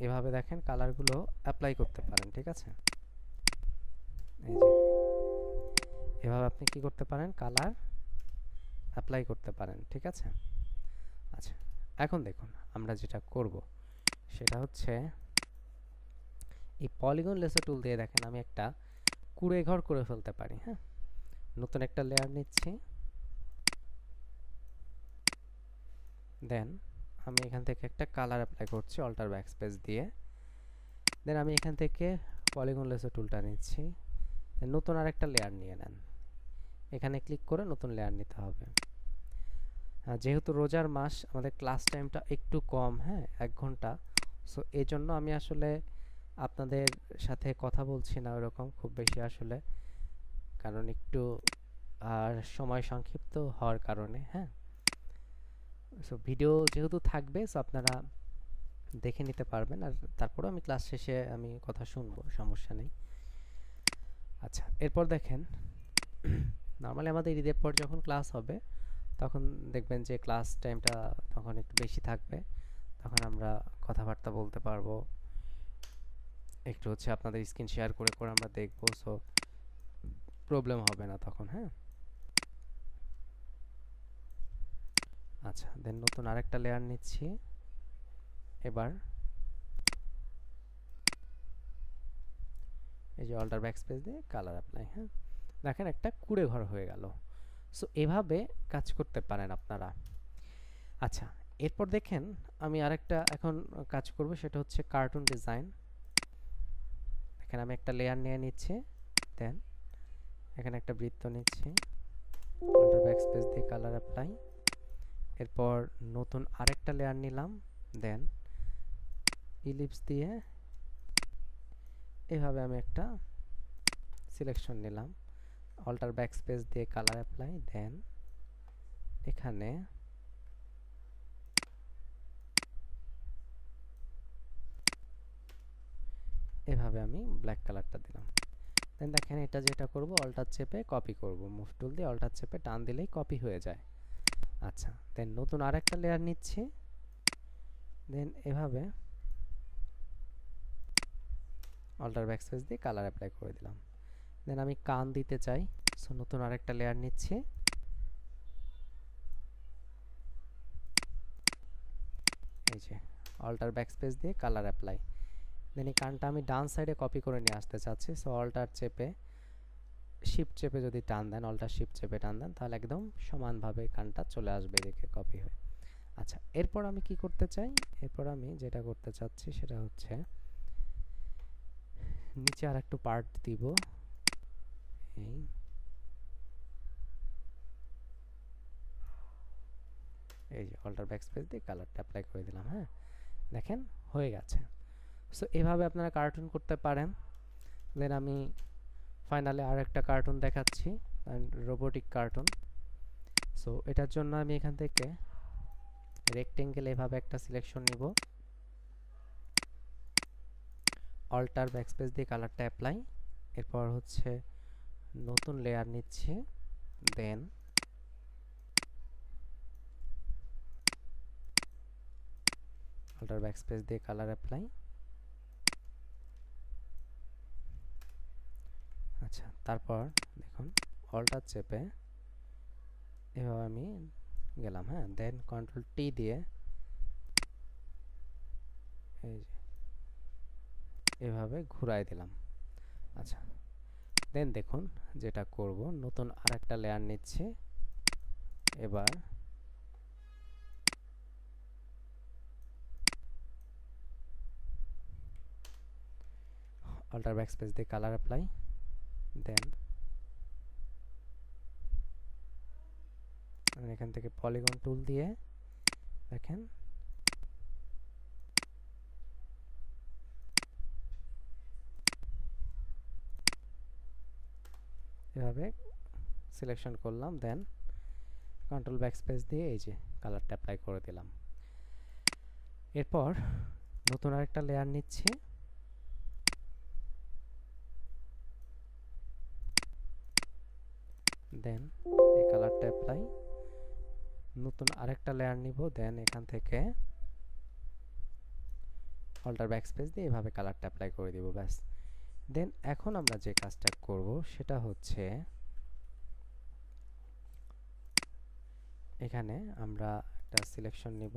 এভাবে দেখেন কালারগুলো অ্যাপ্লাই করতে পারেন। ঠিক আছে, এই যে এভাবে আপনি কি করতে পারেন, কালার অ্যাপ্লাই করতে পারেন। ঠিক আছে। আচ্ছা, এখন দেখুন আমরা যেটা করব সেটা হচ্ছে এই পলিগন লেসো টুল দিয়ে দেখেন আমি একটা কুঁড়ে ঘর করে ফেলতে পারি। হ্যাঁ, নতুন একটা লেয়ার নিচ্ছি, দেন আমি এখান থেকে একটা কালার অ্যাপ্লাই করছি অল্টার ব্যাকস্পেস দিয়ে। দেন আমি এখান থেকে পলিগন লেসো টুলটা নিচ্ছি, নতুন আরেকটা লেয়ার নিয়ে নেন, এখানে ক্লিক করে নতুন লেয়ার নিতে হবে। যেহেতু রোজার মাস আমাদের ক্লাস টাইমটা একটু কম, হ্যাঁ 1 ঘন্টা, সো এই জন্য আমি আসলে আপনাদের সাথে কথা বলছি না ওরকম খুব বেশি আসলে, কারণ একটু আর সময় সংক্ষিপ্ত হওয়ার কারণে। হ্যাঁ, সো ভিডিও যেহেতু থাকবে, সো আপনারা দেখে নিতে পারবেন, আর তারপরেও আমি ক্লাস শেষে আমি কথা শুনবো, সমস্যা নেই। আচ্ছা, এরপর দেখেন নর্মালি আমাদের ঈদের পর যখন ক্লাস হবে তখন দেখবেন যে ক্লাস টাইমটা তখন একটু বেশি থাকবে, তখন আমরা কথাবার্তা বলতে পারবো, একটু হচ্ছে আপনাদের স্ক্রিন শেয়ার করে করে আমরা দেখবো, সো প্রবলেম হবে না তখন। হ্যাঁ, আচ্ছা, দেন নতুন আরেকটা লেয়ার নিচ্ছি। এবার এই যে অল্টার ব্যাকস্পেস দিয়ে কালার অ্যাপ্লাই। হ্যাঁ, দেখেন একটা কুড়ে ঘর হয়ে গেল। সো এভাবে কাজ করতে পারেন আপনারা। আচ্ছা, এরপর দেখেন আমি আরেকটা এখন কাজ করব, সেটা হচ্ছে কার্টুন ডিজাইন। দেখেন আমি একটা লেয়ার নিয়ে নিচ্ছি, দেন এখানে একটা বৃত্ত নিচ্ছি, অল্টার ব্যাকস্পেস দিয়ে কালার অ্যাপ্লাই। এরপর নতুন আরেকটা লেয়ার নিলাম, দেন ইলিপস দিয়ে এভাবে আমি একটা সিলেকশন নিলাম, অল্টার ব্যাকস্পেস দিয়ে কালার অ্যাপ্লাই, দেন এখানে এভাবে আমি ব্ল্যাক কালারটা দিলাম। দেন দেখেন এটা যেটা করব, অল্টার চেপে কপি করব, মুভ টুল দিয়ে অল্টার চেপে টান দিলেই কপি হয়ে যায়। আচ্ছা, দেন নতুন আরেকটা লেয়ার নিচ্ছি, দেন এভাবে অল্টার ব্যাকস্পেস দিয়ে কালার অ্যাপ্লাই করে দিলাম। দেন আমি কান দিতে চাই, সো নতুন আরেকটা লেয়ার নিচ্ছি, এই যে অল্টার ব্যাকস্পেস দিয়ে কালার অ্যাপ্লাই। দেন এই কানটা আমি ডান সাইডে কপি করে নিয়ে আসতে চাচ্ছি, সো অল্টার চেপে শিফট চেপে যদি টান দেন, অল্টার শিফট চেপে টান দেন, তাহলে একদম সমানভাবে কানটা চলে আসবে এদিকে কপি হয়ে। আচ্ছা, এরপর আমি কি করতে চাই, এরপর আমি যেটা করতে চাচ্ছি সেটা হচ্ছে নিচে আর একটু পার্ট দিব, এই এই যে অল্টার ব্যাকস্পেস দিয়ে কালারটা অ্যাপ্লাই করে দিলাম। হ্যাঁ, দেখেন হয়ে গেছে। সো এভাবে আপনারা কার্টুন করতে পারেন। দেন আমি ফাইনালি আর একটা কার্টুন দেখাচ্ছি, রোবোটিক কার্টুন। সো এটার জন্য আমি এখান থেকে রেক্টেঙ্গেল এভাবে একটা সিলেকশন নিব, অল্টার ব্যাকস্পেস দিয়ে কালারটা অ্যাপ্লাই। এরপর হচ্ছে নতুন লেয়ার নিচ্ছি, দেন অল্টার ব্যাকস্পেস দিয়ে কালার অ্যাপ্লাই। আচ্ছা, তারপর দেখুন অল্টার চেপে এভাবে আমি গেলাম। হ্যাঁ, দেন কন্ট্রোল টি দিয়ে এই যে এভাবে ঘুরাই দিলাম। আচ্ছা, দেন দেখুন যেটা করব, নতুন আর একটা লেয়ার নিচ্ছি, এবার অল্টার ব্যাকস্পেস দিয়ে কালার অ্যাপ্লাই, দেন এখান থেকে পলিগন টুল দিয়ে দেখেন এভাবে সিলেকশন করলাম, দেন কন্ট্রোল ব্যাকস্পেস দিয়ে এই যে কালারটা অ্যাপ্লাই করে দিলাম। এরপর নতুন আরেকটা লেয়ার নিচ্ছি, দেন এই কালারটা অ্যাপ্লাই, নতুন আরেকটা লেয়ার নিব, দেন এখান থেকে অল্টার ব্যাকস্পেস দিয়ে এভাবে কালারটা অ্যাপ্লাই করে দিব, ব্যাস। দেন এখন আমরা যে কাজটা করব সেটা হচ্ছে এখানে আমরা একটা সিলেকশন নিব।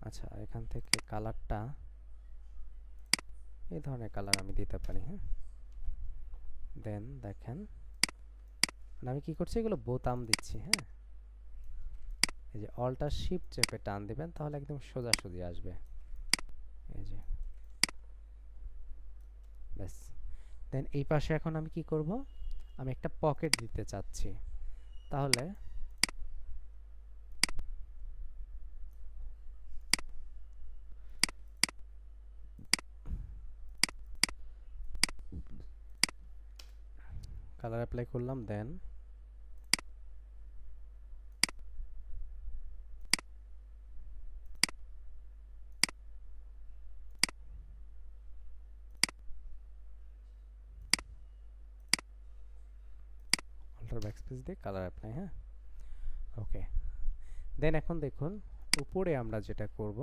আচ্ছা, এখান থেকে কালারটা এই ধরনের কালার আমি দিতে পারি। হ্যাঁ, দেন দেখেন আমি কি করছি, এগুলো বোতাম দিচ্ছি। হ্যাঁ, এই যে অল্টার শিফট চেপে টান দিবেন, তাহলে একদম সোজাসুজি আসবে, এই যে ব্যাস। দেন এই পাশে এখন আমি কি করব, আমি একটা পকেট দিতে চাচ্ছি, তাহলে কালার অ্যাপ্লাই করলাম, দেন অল্টার ব্যাকস্পেস দিয়ে কালার অ্যাপ্লাই। হ্যাঁ, ওকে। দেন এখন দেখুন উপরে আমরা যেটা করব,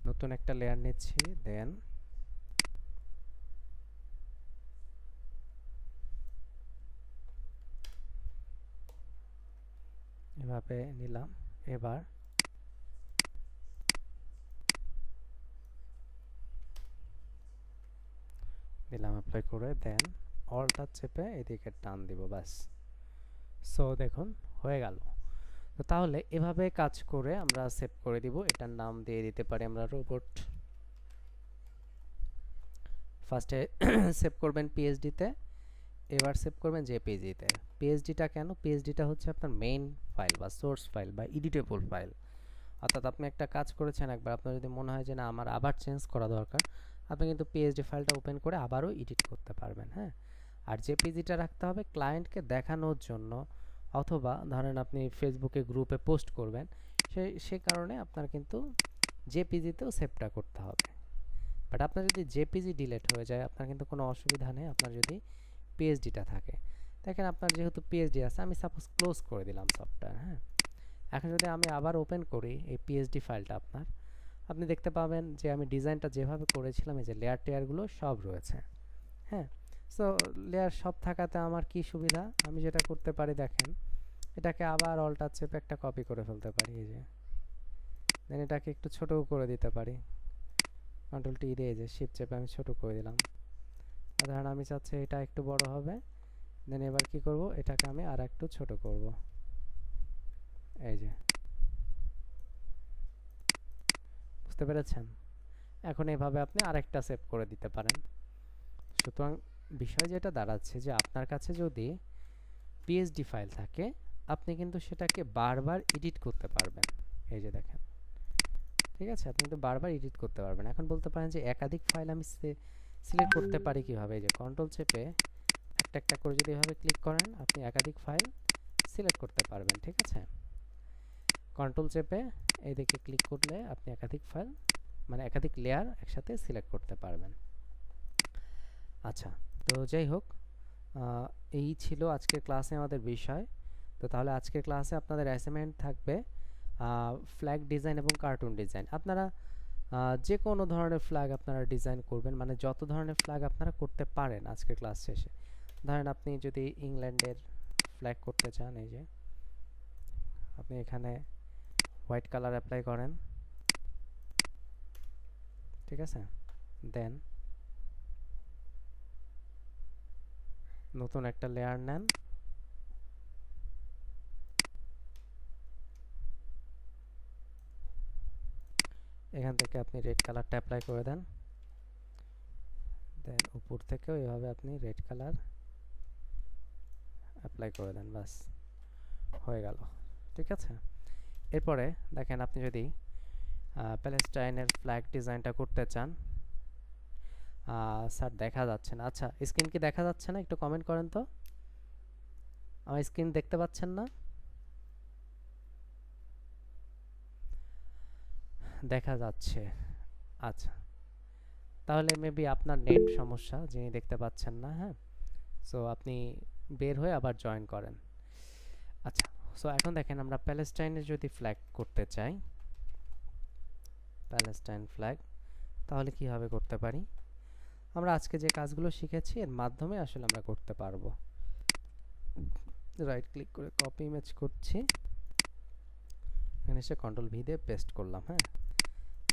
নতুন একটা লেয়ার নিচ্ছি, দেন এভাবে নিলাম। এবার দিলাম অ্যাপ্লাই করে, দেন অল্টার চেপে এদিকে টান দিব, ব্যাস। সো দেখুন হয়ে গেল। তো তাহলে এভাবে কাজ করে আমরা সেভ করে দিব। এটার নাম দিয়ে দিতে পারি আমরা রোবট। ফার্স্টে সেভ করবেন পিএইচডিতে, এবার সেভ করবেন জেপিজিতে। পিএইচডিটা কেন? পিএইচডিটা হচ্ছে আপনার মেইন ফাইল বা সোর্স ফাইল বা এডিটেবল ফাইল। অর্থাৎ আপনি একটা কাজ করেছেন একবার, আপনার যদি মনে হয় যে না আমার আবার চেঞ্জ করা দরকার, আপনি কিন্তু পিএইচডি ফাইলটা ওপেন করে আবারও এডিট করতে পারবেন। হ্যাঁ, আর জেপিজিটা রাখতে হবে ক্লায়েন্টকে দেখানোর জন্য, অথবা ধরেন আপনি ফেসবুকে গ্রুপে পোস্ট করবেন, সে কারণে আপনার কিন্তু জেপিজিতেও সেভটা করতে হবে। বাট আপনার যদি জেপিজি ডিলিট হয়ে যায় আপনার কিন্তু কোনো অসুবিধা নেই, আপনার যদি পিএইচডিটা থাকে। দেখেন আপনার যেহেতু পিএইচডি আছে, আমি সাপোজ ক্লোজ করে দিলাম সফটওয়্যার। হ্যাঁ, এখন যদি আমি আবার ওপেন করি এই পিএইচডি ফাইলটা আপনার, আপনি দেখতে পাবেন যে আমি ডিজাইনটা যেভাবে করেছিলাম এই যে লেয়ার টেয়ারগুলো সব রয়েছে। হ্যাঁ, সো লেয়ার সব থাকাতে আমার কি সুবিধা, আমি যেটা করতে পারি দেখেন, এটাকে আবার অল্টার চেপে একটা কপি করে ফেলতে পারি, এই যে। দেন এটাকে একটু ছোটও করে দিতে পারি, কন্ট্রোল টি দিয়ে, এই যে শিফট চেপে আমি ছোট করে দিলাম। ধরেন আমি চাচ্ছি এটা একটু বড় হবে, দেন এবার কি করব, এটাকে আমি আর একটু ছোট করব, এই যে। বুঝতে পেরেছেন? এখন এভাবে আপনি আরেকটা সেভ করে দিতে পারেন। সুতরাং বিষয় যেটা দাঁড়াচ্ছে যে আপনার কাছে যদি পিএইচডি ফাইল থাকে, আপনি কিন্তু সেটাকে বারবার এডিট করতে পারবেন। এই যে দেখেন, ঠিক আছে, আপনি কিন্তু বারবার এডিট করতে পারবেন। এখন বলতে পারেন যে একাধিক ফাইল আমি সিলেক্ট করতে পারি কিভাবে? এই যে কন্ট্রোল চেপে একটা একটা করে যদি এভাবে ক্লিক করেন, আপনি একাধিক ফাইল সিলেক্ট করতে পারবেন। ঠিক আছে, কন্ট্রোল চেপে এইদিকে ক্লিক করলে আপনি একাধিক ফাইল মানে একাধিক লেয়ার একসাথে সিলেক্ট করতে পারবেন। আচ্ছা, তো যাই হোক, এই ছিল আজকের ক্লাসে আমাদের বিষয়। তো তাহলে আজকের ক্লাসে আপনাদের অ্যাসাইনমেন্ট থাকবে ফ্ল্যাগ ডিজাইন এবং কার্টুন ডিজাইন। আপনারা যে কোনো ধরনের ফ্ল্যাগ আপনারা ডিজাইন করবেন, মানে যত ধরনের ফ্ল্যাগ আপনারা করতে পারেন আজকের ক্লাস শেষে। ধরেন আপনি যদি ইংল্যান্ডের ফ্ল্যাগ করতে চান, এই যে আপনি এখানে হোয়াইট কালার অ্যাপ্লাই করেন, ঠিক আছে। দেন নতুন একটা লেয়ার নেন, এখান থেকে আপনি রেড কালারটা অ্যাপ্লাই করে দেন। দেন উপর থেকেও এভাবে আপনি রেড কালার অ্যাপ্লাই করে দেন, বাস হয়ে গেল। ঠিক আছে, এরপরে দেখেন আপনি যদি প্যালেস্টাইনের ফ্ল্যাগ ডিজাইনটা করতে চান, স্যার দেখা যাচ্ছে না। আচ্ছা, স্ক্রিন কি দেখা যাচ্ছে না? একটু কমেন্ট করেন তো, আমার স্ক্রিন দেখতে পাচ্ছেন না? দেখা যাচ্ছে, আচ্ছা, তাহলে মেবি আপনার নেট সমস্যা, যিনি দেখতে পাচ্ছেন না। হ্যাঁ, সো আপনি বের হয়ে আবার জয়েন করেন। আচ্ছা, সো এখন দেখেন আমরা প্যালেস্টাইনের যদি ফ্ল্যাগ করতে চাই, প্যালেস্টাইন ফ্ল্যাগ, তাহলে কিভাবে করতে পারি? আমরা আজকে যে কাজগুলো শিখেছি এর মাধ্যমে আসলে আমরা করতে পারবো। রাইট ক্লিক করে কপি ইমেজ করছি, এখানে এসে কন্ট্রোল ভি দিয়ে পেস্ট করলাম। হ্যাঁ,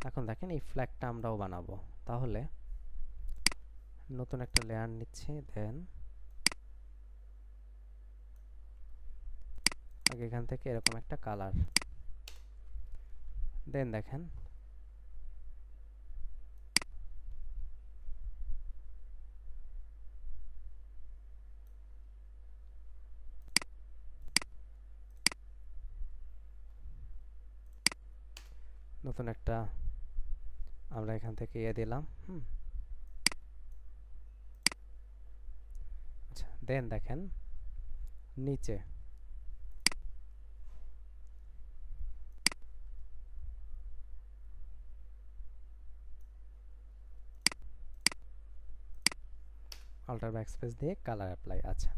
এখন দেখেন এই ফ্ল্যাগটা আমরাও বানাবো। তাহলে নতুন একটা লেয়ার নিচ্ছি, দেন আগে এখান থেকে এরকম একটা কালার, দেন দেখেন নতুন একটা আমরা এখান থেকে দিলাম। আচ্ছা, দেন দেখেন নিচে অল্টার ব্যাকস্পেস দিয়ে কালার অ্যাপ্লাই। আচ্ছা,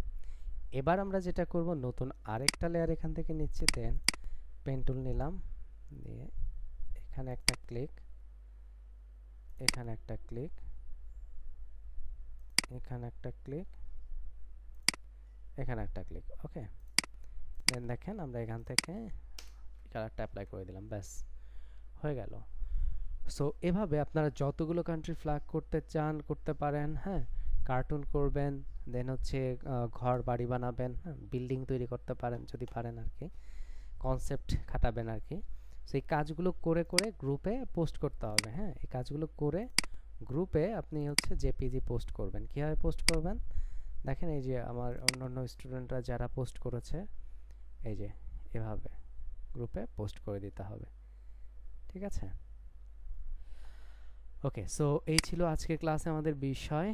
এবার আমরা যেটা করব, নতুন আরেকটা লেয়ার এখান থেকে নিচ্ছি, দেন পেন টুল নিলাম, দিয়ে এখানে একটা ক্লিক, এখানে একটা ক্লিক, এখানে একটা ক্লিক, এখানে একটা ক্লিক। ওকে, দেন দেখেন আমরা এখান থেকে কালারটা অ্যাপ্লাই করে দিলাম, ব্যাস হয়ে গেল। সো এভাবে আপনারা যতগুলো কান্ট্রি ফ্ল্যাগ করতে চান করতে পারেন। হ্যাঁ, কার্টুন করবেন, দেন হচ্ছে ঘর বাড়ি বানাবেন, হ্যাঁ, বিল্ডিং তৈরি করতে পারেন যদি পারেন আর কি, কনসেপ্ট খাটাবেন আর কি। সো এই কাজগুলো করে করে গ্রুপে পোস্ট করতে হবে। হ্যাঁ, এই কাজগুলো করে গ্রুপে আপনি হচ্ছে জেপিজি পোস্ট করবেন। কীভাবে পোস্ট করবেন দেখেন, এই যে আমার অন্যান্য স্টুডেন্টরা যারা পোস্ট করেছে, এই যে এভাবে গ্রুপে পোস্ট করে দিতে হবে। ঠিক আছে? ওকে, সো এই ছিল আজকের ক্লাসে আমাদের বিষয়।